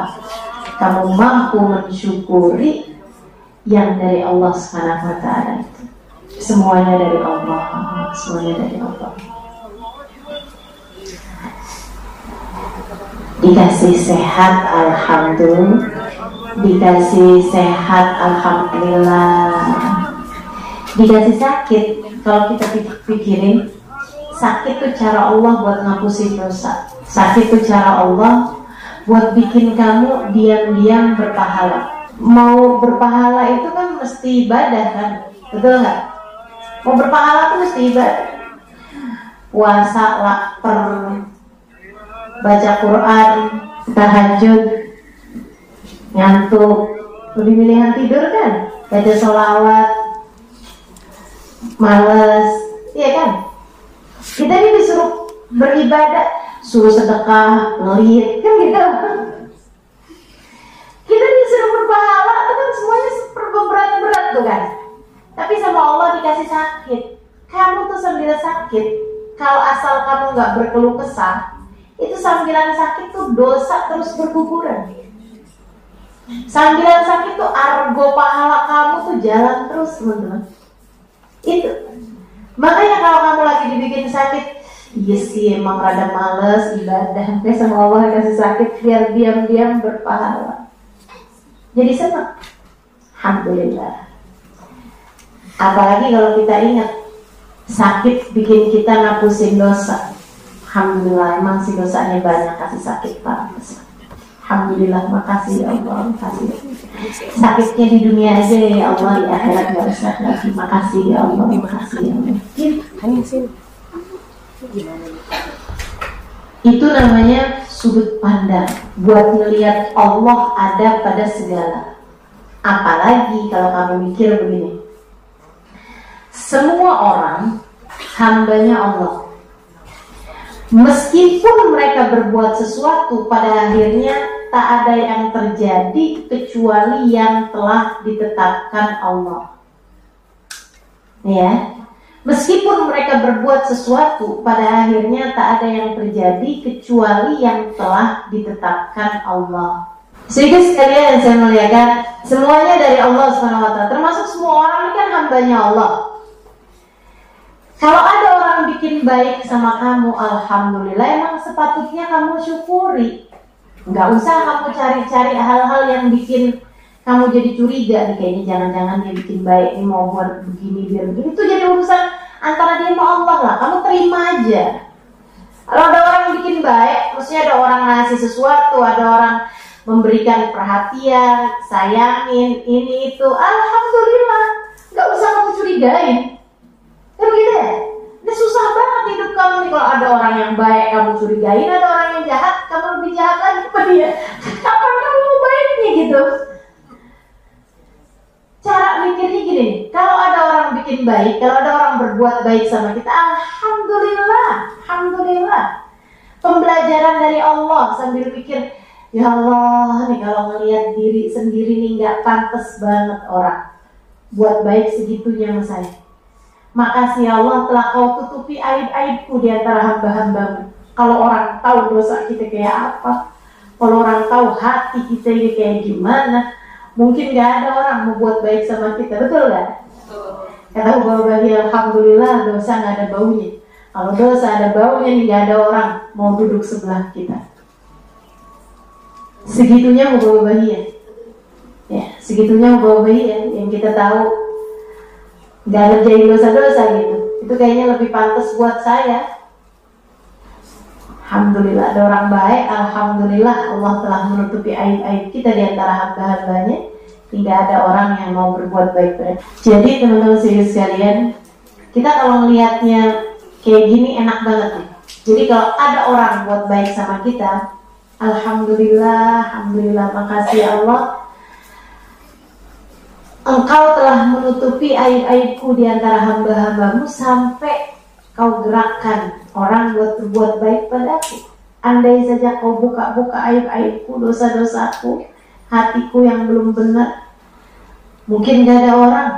kamu mampu mensyukuri yang dari Allah Subhanahu wa ta'ala itu. Semuanya dari Allah. Semuanya dari Allah. Dikasih sehat, alhamdulillah. Dikasih sehat, alhamdulillah. Dikasih sakit, kalau kita pikirin, sakit itu cara Allah buat ngapusin dosa. Sakit itu cara Allah buat bikin kamu diam-diam berpahala. Mau berpahala itu kan mesti ibadah kan, betul nggak? Mau berpahala itu mesti ibadah. Puasa, lapar, baca Quran, tahajud, ngantuk, lebih pilihan tidur kan? Baca sholawat, males, iya kan? Kita ini disuruh beribadah, suruh sedekah, ngelit, kan gitu. Kita disuruh berpahala, itu kan semuanya berat-berat tuh kan. Tapi sama Allah dikasih sakit. Kamu tuh sambil sakit, kalau asal kamu nggak berkeluh kesah, itu sambilan sakit tuh dosa terus berguguran. Sambilan sakit tuh argo pahala kamu tuh jalan terus teman-teman. Itu. Makanya kalau kamu lagi dibikin sakit, iya sih emang rada males ibadah, sampai sama Allah kasih sakit biar diam-diam berpahala. jadi senang. Alhamdulillah. Apalagi kalau kita ingat sakit bikin kita ngapusin dosa. Alhamdulillah, emang si dosanya banyak kasih sakit Pak. Alhamdulillah, makasih ya Allah, makasih. Sakitnya di dunia aja ya Allah, di akhirat gak usah lagi. Makasih ya Allah, makasih ya Allah. Itu namanya sudut pandang buat melihat Allah ada pada segala. Apalagi kalau kamu mikir begini, semua orang hambanya Allah. Meskipun mereka berbuat sesuatu, pada akhirnya tak ada yang terjadi kecuali yang telah ditetapkan Allah. Ya, meskipun mereka berbuat sesuatu, pada akhirnya tak ada yang terjadi kecuali yang telah ditetapkan Allah. Sehingga sekalian saya melihatkan semuanya dari Allah SWT, termasuk semua orang ini kan hambanya Allah. Kalau ada orang bikin baik sama kamu, alhamdulillah, emang sepatutnya kamu syukuri. Nggak usah kamu cari-cari hal-hal yang bikin kamu jadi curiga nih, kayaknya jangan-jangan dia bikin baik ini mau buat begini biar begini. Itu jadi urusan antara dia sama Allah lah. Kamu terima aja. Kalau ada orang bikin baik, maksudnya ada orang ngasih sesuatu, ada orang memberikan perhatian, sayangin ini itu, alhamdulillah, nggak usah kamu curigain. Kan gitu ya? Ini susah banget hidup kamu nih kalau ada orang yang baik kamu curigain, ada orang yang jahat kamu lebih jahat lagi kepada dia. Kapan kamu mau baiknya gitu? Cara mikirnya gini, kalau ada orang bikin baik, kalau ada orang berbuat baik sama kita, alhamdulillah, alhamdulillah. Pembelajaran dari Allah sambil pikir, ya Allah, nih kalau ngelihat diri sendiri nih nggak pantas banget orang buat baik segitunya sama saya. Makasih ya Allah telah kau tutupi aib-aibku di antara hamba-hambamu. Kalau orang tahu dosa kita kayak apa, kalau orang tahu hati kita ini kayak gimana, mungkin gak ada orang mau buat baik sama kita, betul gak? Kata bagi alhamdulillah dosa gak ada baunya. Kalau dosa ada baunya nih gak ada orang mau duduk sebelah kita. Segitunya mau bahagia. Ya, segitunya mau bahagia yang kita tahu gak ngerjain dosa-dosa gitu. Itu kayaknya lebih pantas buat saya. Alhamdulillah ada orang baik. Alhamdulillah Allah telah menutupi aib-aib kita di antara hamba-hambanya. Tidak ada orang yang mau berbuat baik pada. Jadi teman-teman sekalian, kita kalau melihatnya kayak gini enak banget nih. Jadi kalau ada orang buat baik sama kita, alhamdulillah, alhamdulillah, makasih ya Allah. Engkau telah menutupi aib-aibku di antara hamba-hambamu sampai kau gerakkan orang buat berbuat baik padaku. Andai saja kau buka-buka aib-aibku, dosa-dosaku, hatiku yang belum benar, mungkin gak ada orang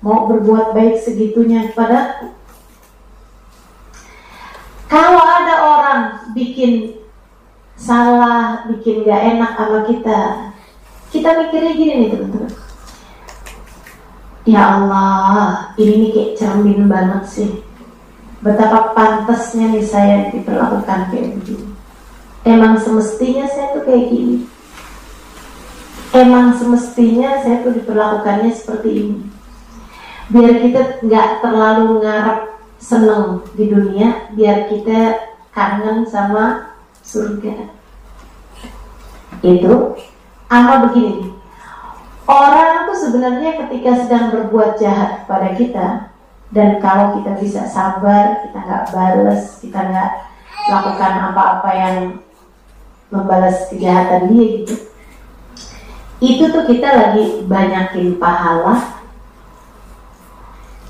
mau berbuat baik segitunya padaku. Kalau ada orang bikin salah, bikin gak enak sama kita mikirnya gini nih teman-teman. Ya Allah, ini nih kayak cermin banget sih. Betapa pantasnya nih saya diperlakukan kayak begini. Emang semestinya saya tuh kayak gini. Emang semestinya saya tuh diperlakukannya seperti ini. Biar kita gak terlalu ngarep seneng di dunia, biar kita kangen sama surga. Itu ama begini. Orang tuh sebenarnya ketika sedang berbuat jahat kepada kita, dan kalau kita bisa sabar, kita nggak balas, kita nggak lakukan apa-apa yang membalas kejahatan dia gitu, itu tuh kita lagi banyakin pahala,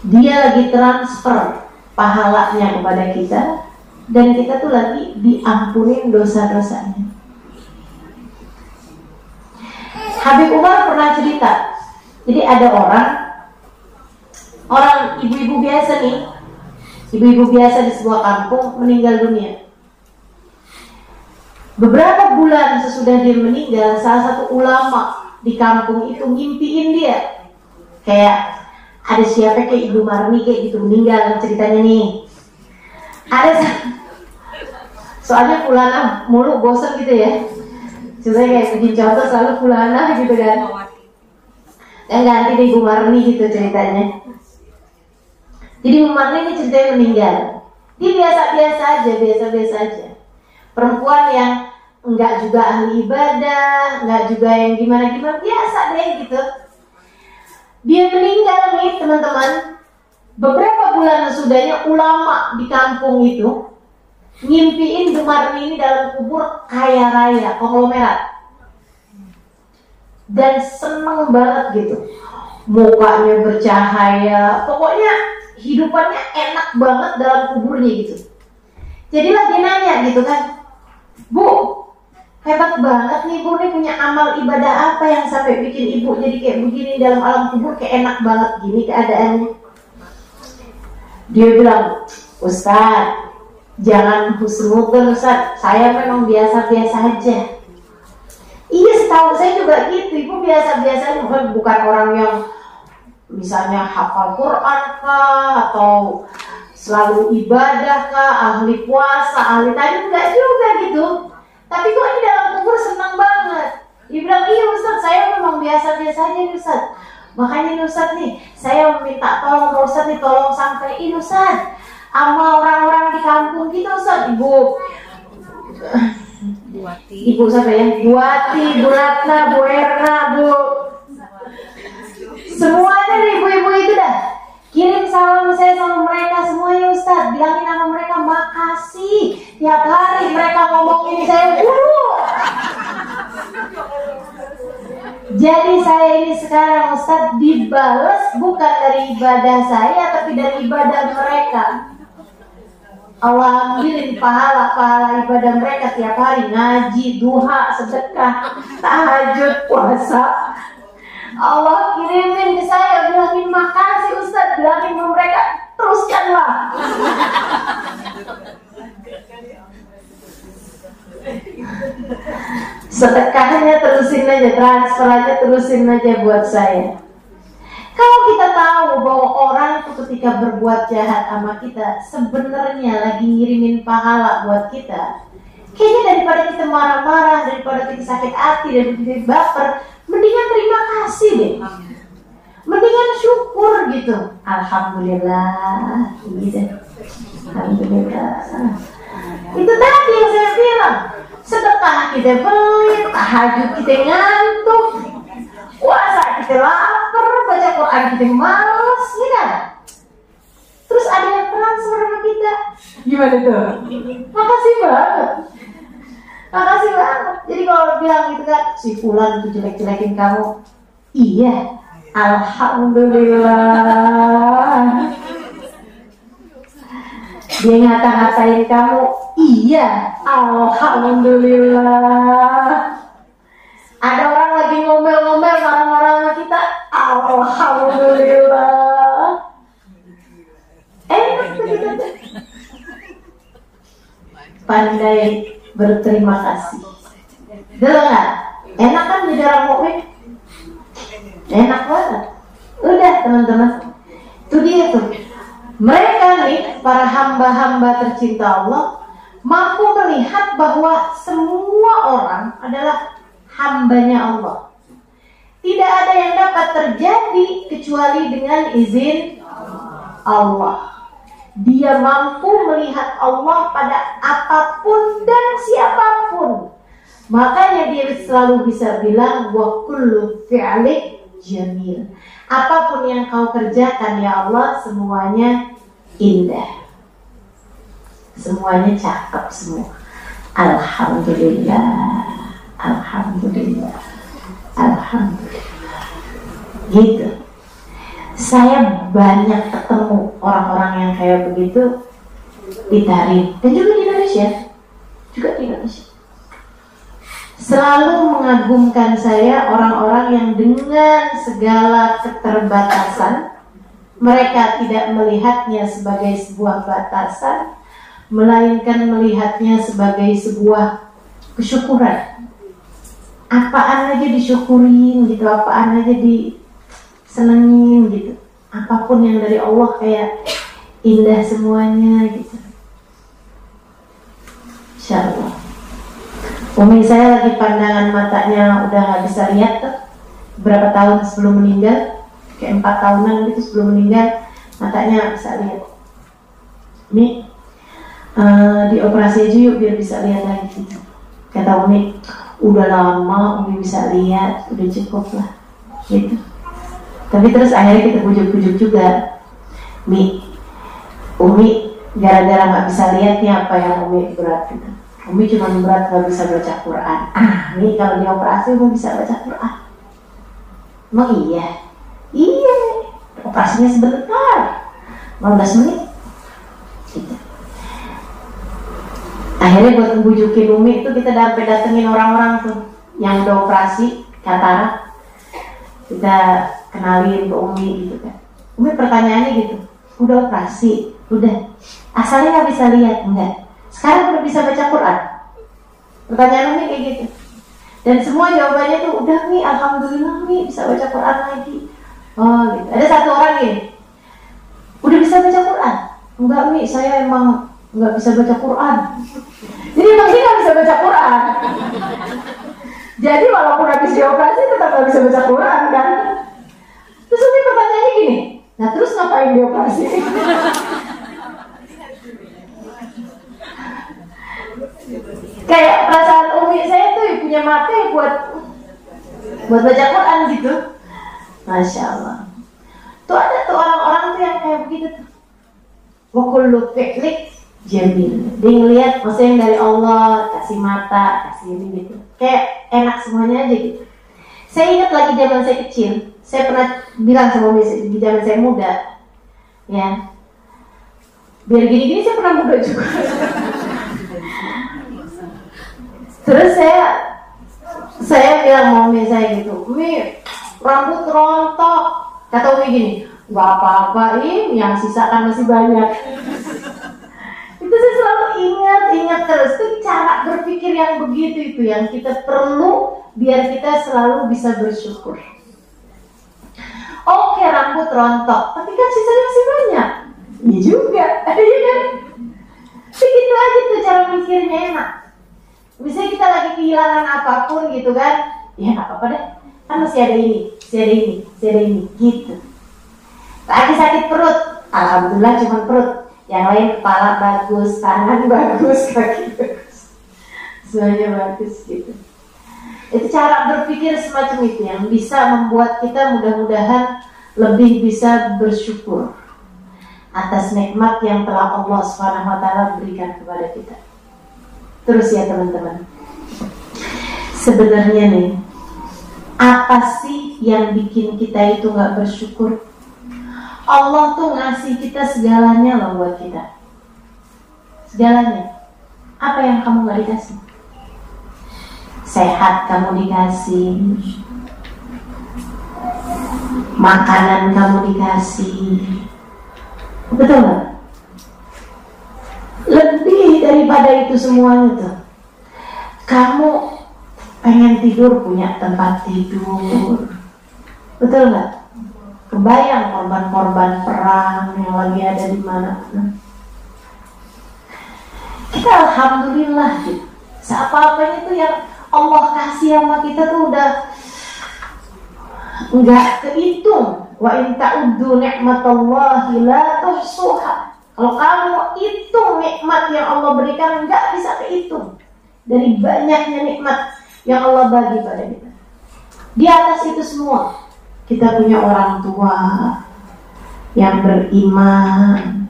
dia lagi transfer pahalanya kepada kita, dan kita tuh lagi diampunin dosa-dosanya. Habib Umar pernah cerita, jadi ada orang ibu-ibu biasa nih, ibu-ibu biasa di sebuah kampung meninggal dunia. Beberapa bulan sesudah dia meninggal, salah satu ulama di kampung itu ngimpiin dia, kayak ada siapa kayak Ibu Marni kayak gitu meninggal ceritanya nih. Ada soalnya pulana mulu bosan gitu ya. Saya kayak bikin contoh selalu fulana gitu kan. Yang ganti di Ibu Marni gitu ceritanya. Jadi Ibu Marni ini ceritanya meninggal. Dia biasa-biasa aja. Perempuan yang enggak juga ahli ibadah, enggak juga yang gimana-gimana, biasa deh gitu. Dia meninggal nih teman-teman. Beberapa bulan sesudahnya ulama di kampung itu ngimpiin Bu Marni ini dalam kubur kaya raya, konglomerat. Dan seneng banget gitu, mukanya bercahaya, pokoknya hidupannya enak banget dalam kuburnya gitu. Jadilah dia nanya gitu kan, Bu, hebat banget nih Bu, nih punya amal ibadah apa yang sampai bikin Ibu jadi kayak begini dalam alam kubur, kayak enak banget gini keadaannya. Dia bilang, Ustaz, jangan husnudzon Ustaz, saya memang biasa-biasa aja. Iya, setahu saya juga gitu. Ibu biasa-biasa, bukan orang yang misalnya hafal Quran kah, atau selalu ibadah kah, ahli puasa, ahli tahajud, enggak juga gitu. Tapi kok ini dalam kubur senang banget. Dia bilang, iya Ustaz, saya memang biasa-biasa aja Ustaz. Makanya nih Ustaz nih, saya minta tolong Ustaz nih, tolong sampaikan Ustaz sama orang-orang di kampung kita Ustaz. Ibu siapa ya? Bu Wati, Bu Ratna, Bu Erna, Bu semuanya nih ibu-ibu itu dah. Kirim salam saya sama mereka semuanya Ustaz. Bilangin sama mereka makasih. Tiap hari mereka ngomongin saya dulu. Jadi saya ini sekarang Ustaz dibalas bukan dari ibadah saya, tapi dari ibadah mereka. Allah ambilin pahala ibadah mereka tiap hari, ngaji, duha, sedekah, tahajud, puasa. Allah kirimin ke saya, bilangin makasih Ustaz, bilangin ke mereka, teruskanlah. Sedekahnya terusin aja, transfer aja terusin aja buat saya. Kalau kita tahu bahwa orang itu ketika berbuat jahat sama kita sebenarnya lagi ngirimin pahala buat kita, kayaknya daripada kita marah-marah, daripada kita sakit hati, daripada kita baper, mendingan terima kasih deh, mendingan syukur gitu. Alhamdulillah gitu. Alhamdulillah. Itu tadi yang saya bilang, sedekah kita pelit, tahajud kita ngantuk, puasa kita lapar, baca Quran kita malas, ya kan? Terus ada yang transfer sama kita, gimana tuh? Makasih banget. Jadi kalau bilang gitu kan, si fulan itu jelek-jelekin kamu, iya, alhamdulillah. Dia ngata-ngatain kamu, iya, alhamdulillah. Ada orang lagi ngomel-ngomel marah-marah sama kita, alhamdulillah. Enak begitu. Pandai berterima kasih. Dengar, enak kan jadi orang mukmin? Enak banget. Udah teman-teman, itu dia tuh. Mereka nih, para hamba-hamba tercinta Allah, mampu melihat bahwa semua orang adalah hambanya Allah. Tidak ada yang dapat terjadi kecuali dengan izin Allah. Dia mampu melihat Allah pada apapun dan siapapun. Makanya dia selalu bisa bilang wa kullu fi'lik jamil. Apapun yang kau kerjakan ya Allah, semuanya indah. Semuanya cakep semua. Alhamdulillah. Alhamdulillah. Alhamdulillah. Gitu. Saya banyak ketemu orang-orang yang kayak begitu di Tarim dan juga di Indonesia. Selalu mengagumkan saya orang-orang yang dengan segala keterbatasan, mereka tidak melihatnya sebagai sebuah batasan, melainkan melihatnya sebagai sebuah kesyukuran. Apaan aja disyukurin gitu, apaan aja disenengin gitu. Apapun yang dari Allah kayak indah semuanya gitu. Insyaallah. Umi saya lagi pandangan matanya udah nggak bisa lihat tuh. Berapa tahun sebelum meninggal, kayak 4 tahunan gitu sebelum meninggal, matanya bisa lihat. Ini dioperasi aja yuk biar bisa lihat lagi gitu. Kata Umi, udah lama Umi bisa lihat, udah cukup lah gitu. Tapi terus akhirnya kita bujuk-bujuk juga, Umi gara-gara nggak bisa lihat nih apa yang Umi berat gitu. Umi cuma berat nggak bisa baca Quran. Nih kalau dioperasi Umi bisa baca Quran. Emang iya? Iya, operasinya sebentar, 15 menit gitu. Akhirnya buat ngebujukin Umi itu kita datengin orang-orang tuh yang udah operasi katarak, kita kenalin ke Umi gitu kan. Umi pertanyaannya gitu, udah operasi? Udah. Asalnya nggak bisa lihat? Enggak. Sekarang udah bisa baca Quran? Pertanyaan Umi kayak gitu. Dan semua jawabannya tuh udah Mi, alhamdulillah Mi bisa baca Quran lagi. Oh gitu. Ada satu orang gini, udah bisa baca Quran? Enggak Mi, saya emang nggak bisa baca Quran. Jadi emang dia nggak bisa baca Quran. Jadi walaupun habis dioperasi tetap nggak bisa baca Quran kan. Terus Umi pertanyaannya gini, nah terus ngapain dioperasi? Kayak perasaan Umi saya tuh punya mata ya buat baca Quran gitu. Masya Allah. Tuh ada tuh orang-orang tuh yang kayak begitu tuh. Wa kullu fi'lik jamil. Dia ngeliat maksudnya yang dari Allah, kasih mata, kasih ini gitu. Kayak enak semuanya aja gitu. Saya ingat lagi zaman saya kecil, saya pernah bilang sama Umi di zaman saya muda, ya, biar gini-gini saya pernah muda juga. Terus saya bilang sama Umi saya gitu, Umi rambut rontok. Kata Umi gini, nggak apa-apa, yang sisa kan masih banyak. Itu saya selalu ingat terus. Itu cara berpikir yang begitu itu yang kita perlu biar kita selalu bisa bersyukur. Oke, rambut rontok, tapi kan sisanya masih banyak. Iya juga, iya kan? Begitu aja tuh cara mikirnya enak. Misalnya kita lagi kehilangan apapun gitu kan, ya nggak apa-apa deh, kan masih ada ini, masih ada ini, gitu. Lagi sakit perut, alhamdulillah cuma perut. Yang lain kepala bagus, tangan bagus, kaki bagus, semuanya bagus gitu. Itu cara berpikir semacam itu yang bisa membuat kita mudah-mudahan lebih bisa bersyukur atas nikmat yang telah Allah SWT berikan kepada kita. Terus ya teman-teman, sebenarnya nih, apa sih yang bikin kita itu gak bersyukur? Allah tuh ngasih kita segalanya loh buat kita. Segalanya. Apa yang kamu gak dikasih? Sehat kamu dikasih, makanan kamu dikasih, betul gak? Lebih daripada itu semuanya tuh, kamu pengen tidur punya tempat tidur, betul gak? Kebayang korban-korban perang yang lagi ada di mana-mana. Kita alhamdulillah gitu. Seapa-apanya tuh yang Allah kasih sama kita tuh udah nggak kehitung. Wa in ta'uddu ni'matallahi la tuhsuha. Kalau kamu hitung nikmat yang Allah berikan nggak bisa kehitung dari banyaknya nikmat yang Allah bagi pada kita. Di atas itu semua kita punya orang tua yang beriman,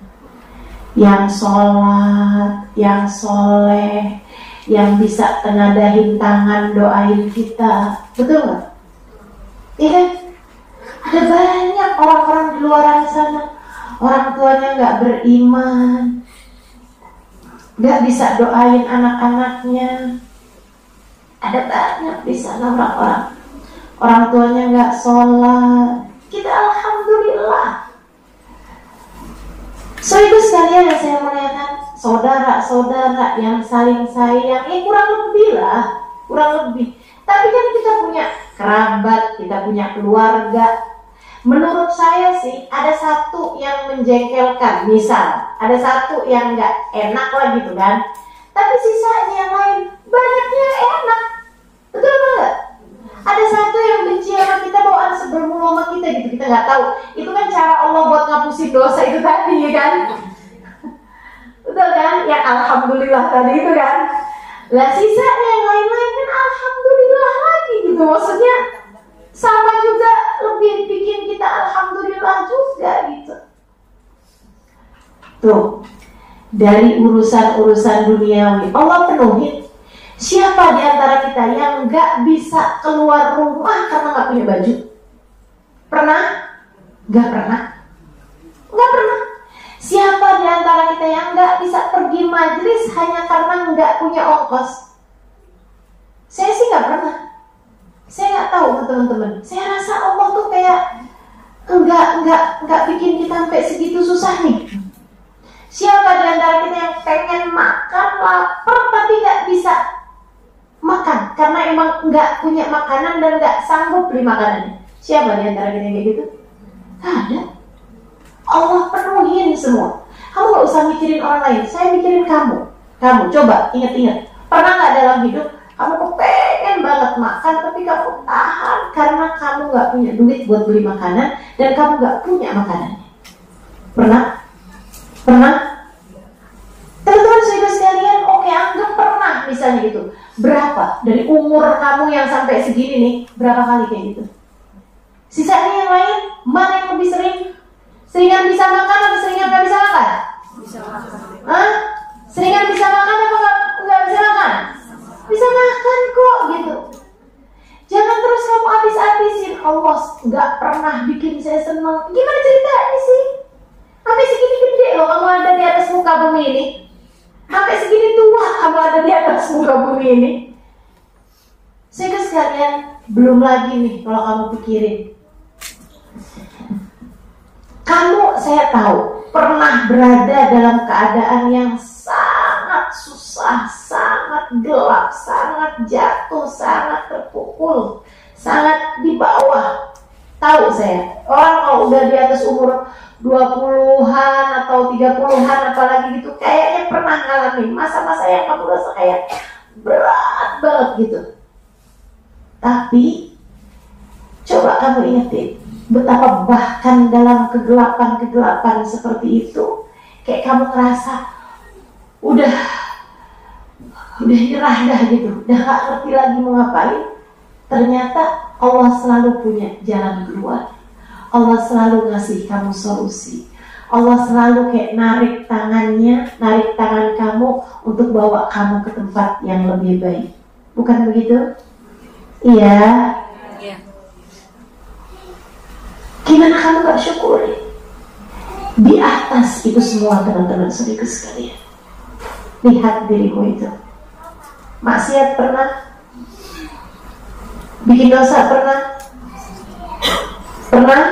yang sholat, yang soleh, yang bisa tenadahin tangan doain kita, betul nggak? Iya kan? Ada banyak orang-orang di luar sana, orang tuanya nggak beriman, nggak bisa doain anak-anaknya. Ada banyak di sana orang tuanya nggak sholat. Kita alhamdulillah. So itu sekalian yang saya muliakan, saudara-saudara yang saling sayang, kurang lebih. Tapi kan kita punya kerabat, kita punya keluarga. Menurut saya sih ada satu yang menjengkelkan, misal ada satu yang nggak enak lah gitu kan. Tapi sisanya yang lain banyaknya enak. nggak tahu. Itu kan cara Allah buat ngapusin dosa itu tadi, ya kan? Betul kan? Yang alhamdulillah tadi itu kan. Lah sisanya yang lain-lain kan alhamdulillah lagi gitu. Maksudnya sama juga lebih bikin kita alhamdulillah juga gitu. Tuh, dari urusan-urusan duniawi Allah penuhin. Siapa di antara kita yang nggak bisa keluar rumah karena nggak punya baju? Pernah? Nggak pernah. Nggak pernah. Siapa di antara kita yang nggak bisa pergi majelis hanya karena nggak punya ongkos? Saya sih nggak pernah. Saya nggak tahu teman-teman. Saya rasa Allah tuh kayak nggak bikin kita sampai segitu susahnya. Siapa di antara kita yang pengen makan, lapar tapi nggak bisa makan karena emang nggak punya makanan dan nggak sanggup beli makanannya? Siapa di antara kita yang kayak gitu? Nggak ada. Allah penuhin semua. Kamu nggak usah mikirin orang lain. Saya mikirin kamu. Kamu coba ingat-ingat. Pernah nggak dalam hidup kamu kepengen banget makan tapi kamu tahan karena kamu nggak punya duit buat beli makanan dan kamu nggak punya makanannya? Pernah? Pernah? Teman-teman saudara sekalian, oke, anggap pernah misalnya gitu. Berapa dari umur kamu yang sampai segini nih, berapa kali kayak gitu? Sisanya yang lain, mana yang lebih sering? Seringan bisa makan atau seringan nggak bisa makan? Bisa makan. Hah? Seringan bisa makan apa nggak bisa makan? Bisa makan kok gitu. Jangan terus kamu habis-habisin. Allah nggak pernah bikin saya senang. Gimana ceritanya sih? Sampai segini gede loh kamu ada di atas muka bumi ini. Sampai segini tua kamu ada di atas muka bumi ini. Sehingga sekalian, belum lagi nih kalau kamu pikirin. Kamu, saya tahu, pernah berada dalam keadaan yang sangat susah, sangat gelap, sangat jatuh, sangat terpukul, sangat di bawah. Tahu saya, orang kalau udah di atas umur 20-an atau 30-an apalagi gitu, kayaknya pernah ngalamin masa-masa yang kamu rasa kayak berat banget gitu. Tapi coba kamu ingetin betapa bahkan dalam kegelapan-kegelapan seperti itu, kayak kamu ngerasa udah nyerah dah gitu, udah gak ngerti lagi mau ngapain. Ternyata Allah selalu punya jalan keluar. Allah selalu ngasih kamu solusi. Allah selalu kayak narik tangan kamu untuk bawa kamu ke tempat yang lebih baik. Bukan begitu? Iya. Gimana kamu gak syukuri? Di atas itu semua teman-teman saudaraku sekalian, lihat dirimu itu. Maksiat pernah? Bikin dosa pernah? Pernah?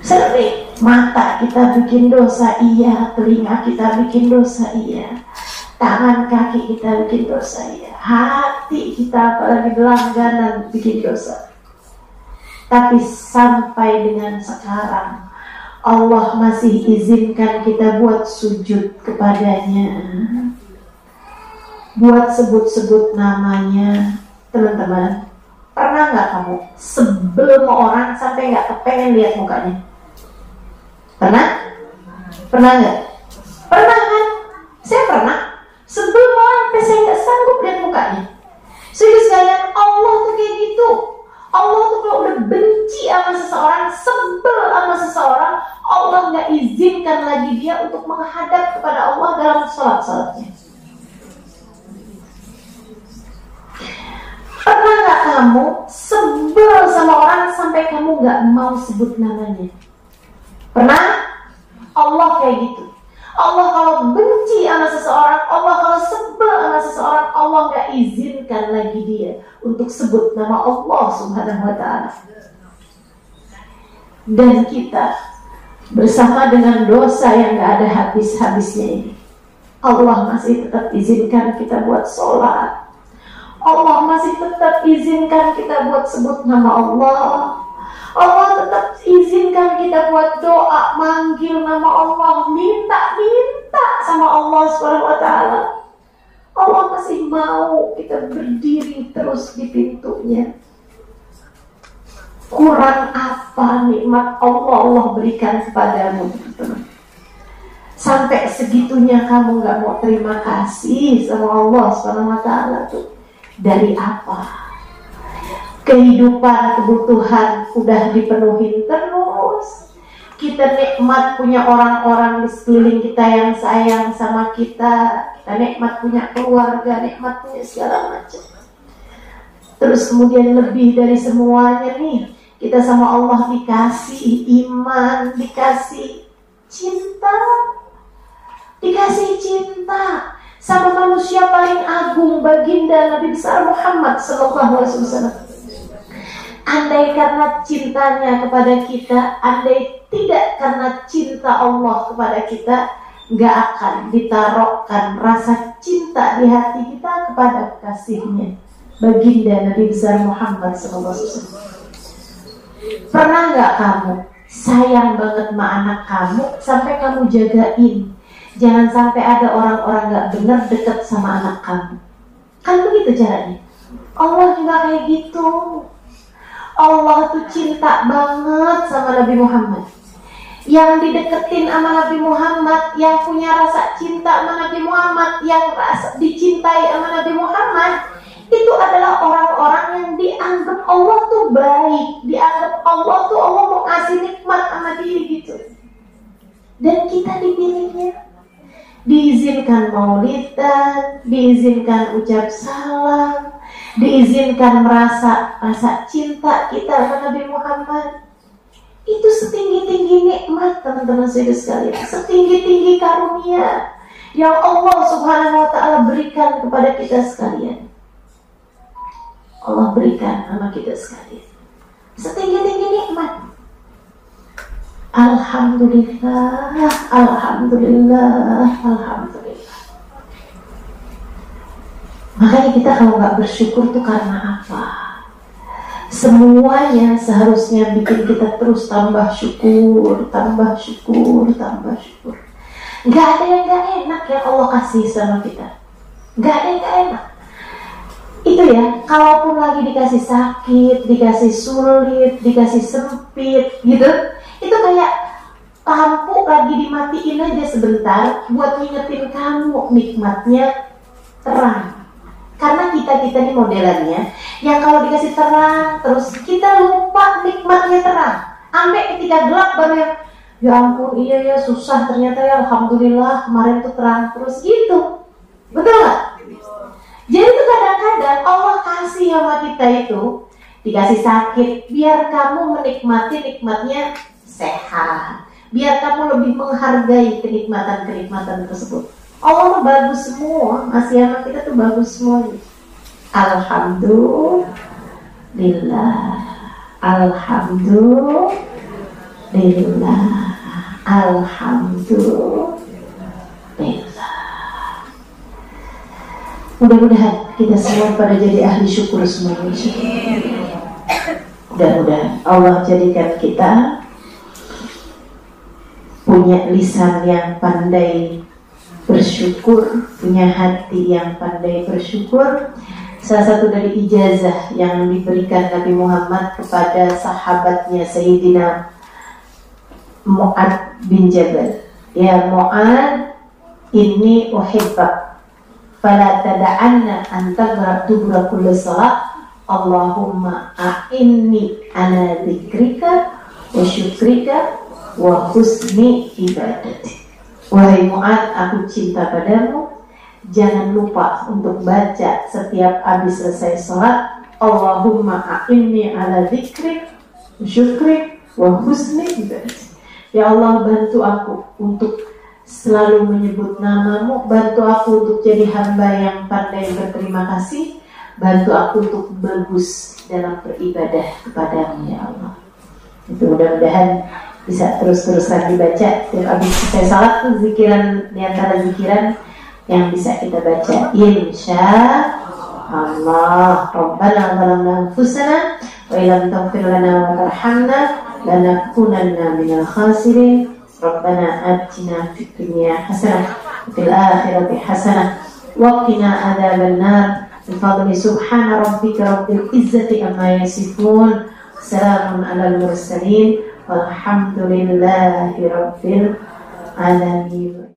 Sering. Mata kita bikin dosa, iya. Telinga kita bikin dosa, iya. Tangan kaki kita bikin dosa, iya. Hati kita apalagi langganan bikin dosa. Tapi sampai dengan sekarang Allah masih izinkan kita buat sujud kepadanya, buat sebut-sebut namanya. Teman-teman, pernah nggak kamu sebel sama orang sampai nggak kepengen lihat mukanya? Pernah? Pernah nggak? Pernah kan? Saya pernah sebel sama orang sampai saya nggak sanggup lihat mukanya. Saudara sekalian, Allah tuh kayak gitu. Allah tuh kalau udah benci sama seseorang, sebel sama seseorang, Allah nggak izinkan lagi dia untuk menghadap kepada Allah dalam sholat-sholatnya. Pernah nggak kamu sebel sama orang sampai kamu nggak mau sebut namanya? Pernah? Allah kayak gitu. Allah kalau benci sama seseorang, Allah kalau sebel sama seseorang, Allah nggak izinkan lagi dia untuk sebut nama Allah Subhanahu wa Ta'ala. Dan kita bersama dengan dosa yang nggak ada habis-habisnya ini, Allah masih tetap izinkan kita buat sholat. Allah masih tetap izinkan kita buat sebut nama Allah. Allah tetap izinkan kita buat doa, manggil nama Allah, minta sama Allah Subhanahu wa Ta'ala. Allah masih mau kita berdiri terus di pintunya. kurang apa nikmat Allah berikan kepadamu, teman-teman. Sampai segitunya kamu gak mau terima kasih sama Allah SWT tuh. Dari apa? Kehidupan, kebutuhan udah dipenuhi terus. Kita nikmat punya orang-orang di sekeliling kita yang sayang sama kita. Kita nikmat punya keluarga, nikmat punya segala macam. Terus kemudian lebih dari semuanya nih, kita sama Allah dikasih iman, dikasih cinta. Dikasih cinta sama manusia paling agung, baginda Nabi besar Muhammad SAW. Andai karena cintanya kepada kita, andai tidak karena cinta Allah kepada kita, gak akan ditaruhkan rasa cinta di hati kita kepada kasihnya, baginda Nabi besar Muhammad SAW. Pernah gak kamu sayang banget sama anak kamu sampai kamu jagain? Jangan sampai ada orang-orang gak benar dekat sama anak kamu. Kan begitu caranya. Allah juga kayak gitu. Allah tuh cinta banget sama Nabi Muhammad. Yang dideketin sama Nabi Muhammad, yang punya rasa cinta sama Nabi Muhammad, yang rasa dicintai sama Nabi Muhammad, itu adalah orang-orang yang dianggap Allah tuh baik, dianggap Allah tuh Allah mau ngasih nikmat sama dia gitu. Dan kita dipilihnya. Diizinkan maulidan, diizinkan ucap salam, diizinkan merasa rasa cinta kita sama Nabi Muhammad. Itu setinggi-tinggi nikmat, teman-teman saya sekalian, setinggi-tinggi karunia yang Allah Subhanahu wa ta'ala berikan kepada kita sekalian. Allah berikan sama kita sekalian setinggi-tinggi nikmat. Alhamdulillah, alhamdulillah, alhamdulillah. Makanya kita kalau nggak bersyukur tuh karena apa? Semuanya seharusnya bikin kita terus tambah syukur, tambah syukur, tambah syukur. Nggak ada yang nggak enak yang Allah kasih sama kita. Nggak ada yang nggak enak. Itu ya, kalaupun lagi dikasih sakit, dikasih sulit, dikasih sempit, gitu. Itu kayak lampu lagi dimatiin aja sebentar buat ngingetin kamu nikmatnya terang. Karena kita ini modelannya yang kalau dikasih terang terus kita lupa nikmatnya terang. Sampai ketika gelap baru ya ampun iya ya susah ternyata ya alhamdulillah kemarin tuh terang terus gitu. Betul nggak? Jadi itu kadang-kadang Allah kasih sama kita itu dikasih sakit biar kamu menikmati nikmatnya sehat, biar kamu lebih menghargai kenikmatan-kenikmatan tersebut. Allah bagus semua, ngasih sama kita tuh bagus semua. Alhamdulillah, alhamdulillah, alhamdulillah. Mudah-mudahan kita semua pada jadi ahli syukur semuanya. Mudah-mudahan Allah jadikan kita punya lisan yang pandai bersyukur, punya hati yang pandai bersyukur. Salah satu dari ijazah yang diberikan Nabi Muhammad kepada sahabatnya Sayyidina Mu'ad bin Jabal. Ya Mu'ad, inni uhibbak, fala tada'anna an taghra dubura kulli salat, Allahumma a'inni ala dzikrika wa syukrika wa husni ibadati. Wahai Mu'ad, aku cinta padamu, jangan lupa untuk baca setiap habis selesai sholat, Allahumma a'inni ala dzikrik wa syukrik wa husni ibadati. Ya Allah, bantu aku untuk selalu menyebut namamu, bantu aku untuk jadi hamba yang pandai berterima kasih, bantu aku untuk bagus dalam beribadah kepadamu ya Allah. Itu mudah-mudahan bisa terus-terusan dibaca. Setiap habis selesai salat tuh zikiran, di antara zikiran yang bisa kita baca, insya Allah. Rabbana zalamna anfusana wa illam taghfir lana wa tarhamna lanakunanna minal khasirin. Rabbana atina fid dunya hasanah wa fil akhirati hasanah wa qina adzabannar. Bi fadli subhana rabbika rabbil izzati amma yasifun. Salamun alal mursalin walhamdulillahi rabbil alamin.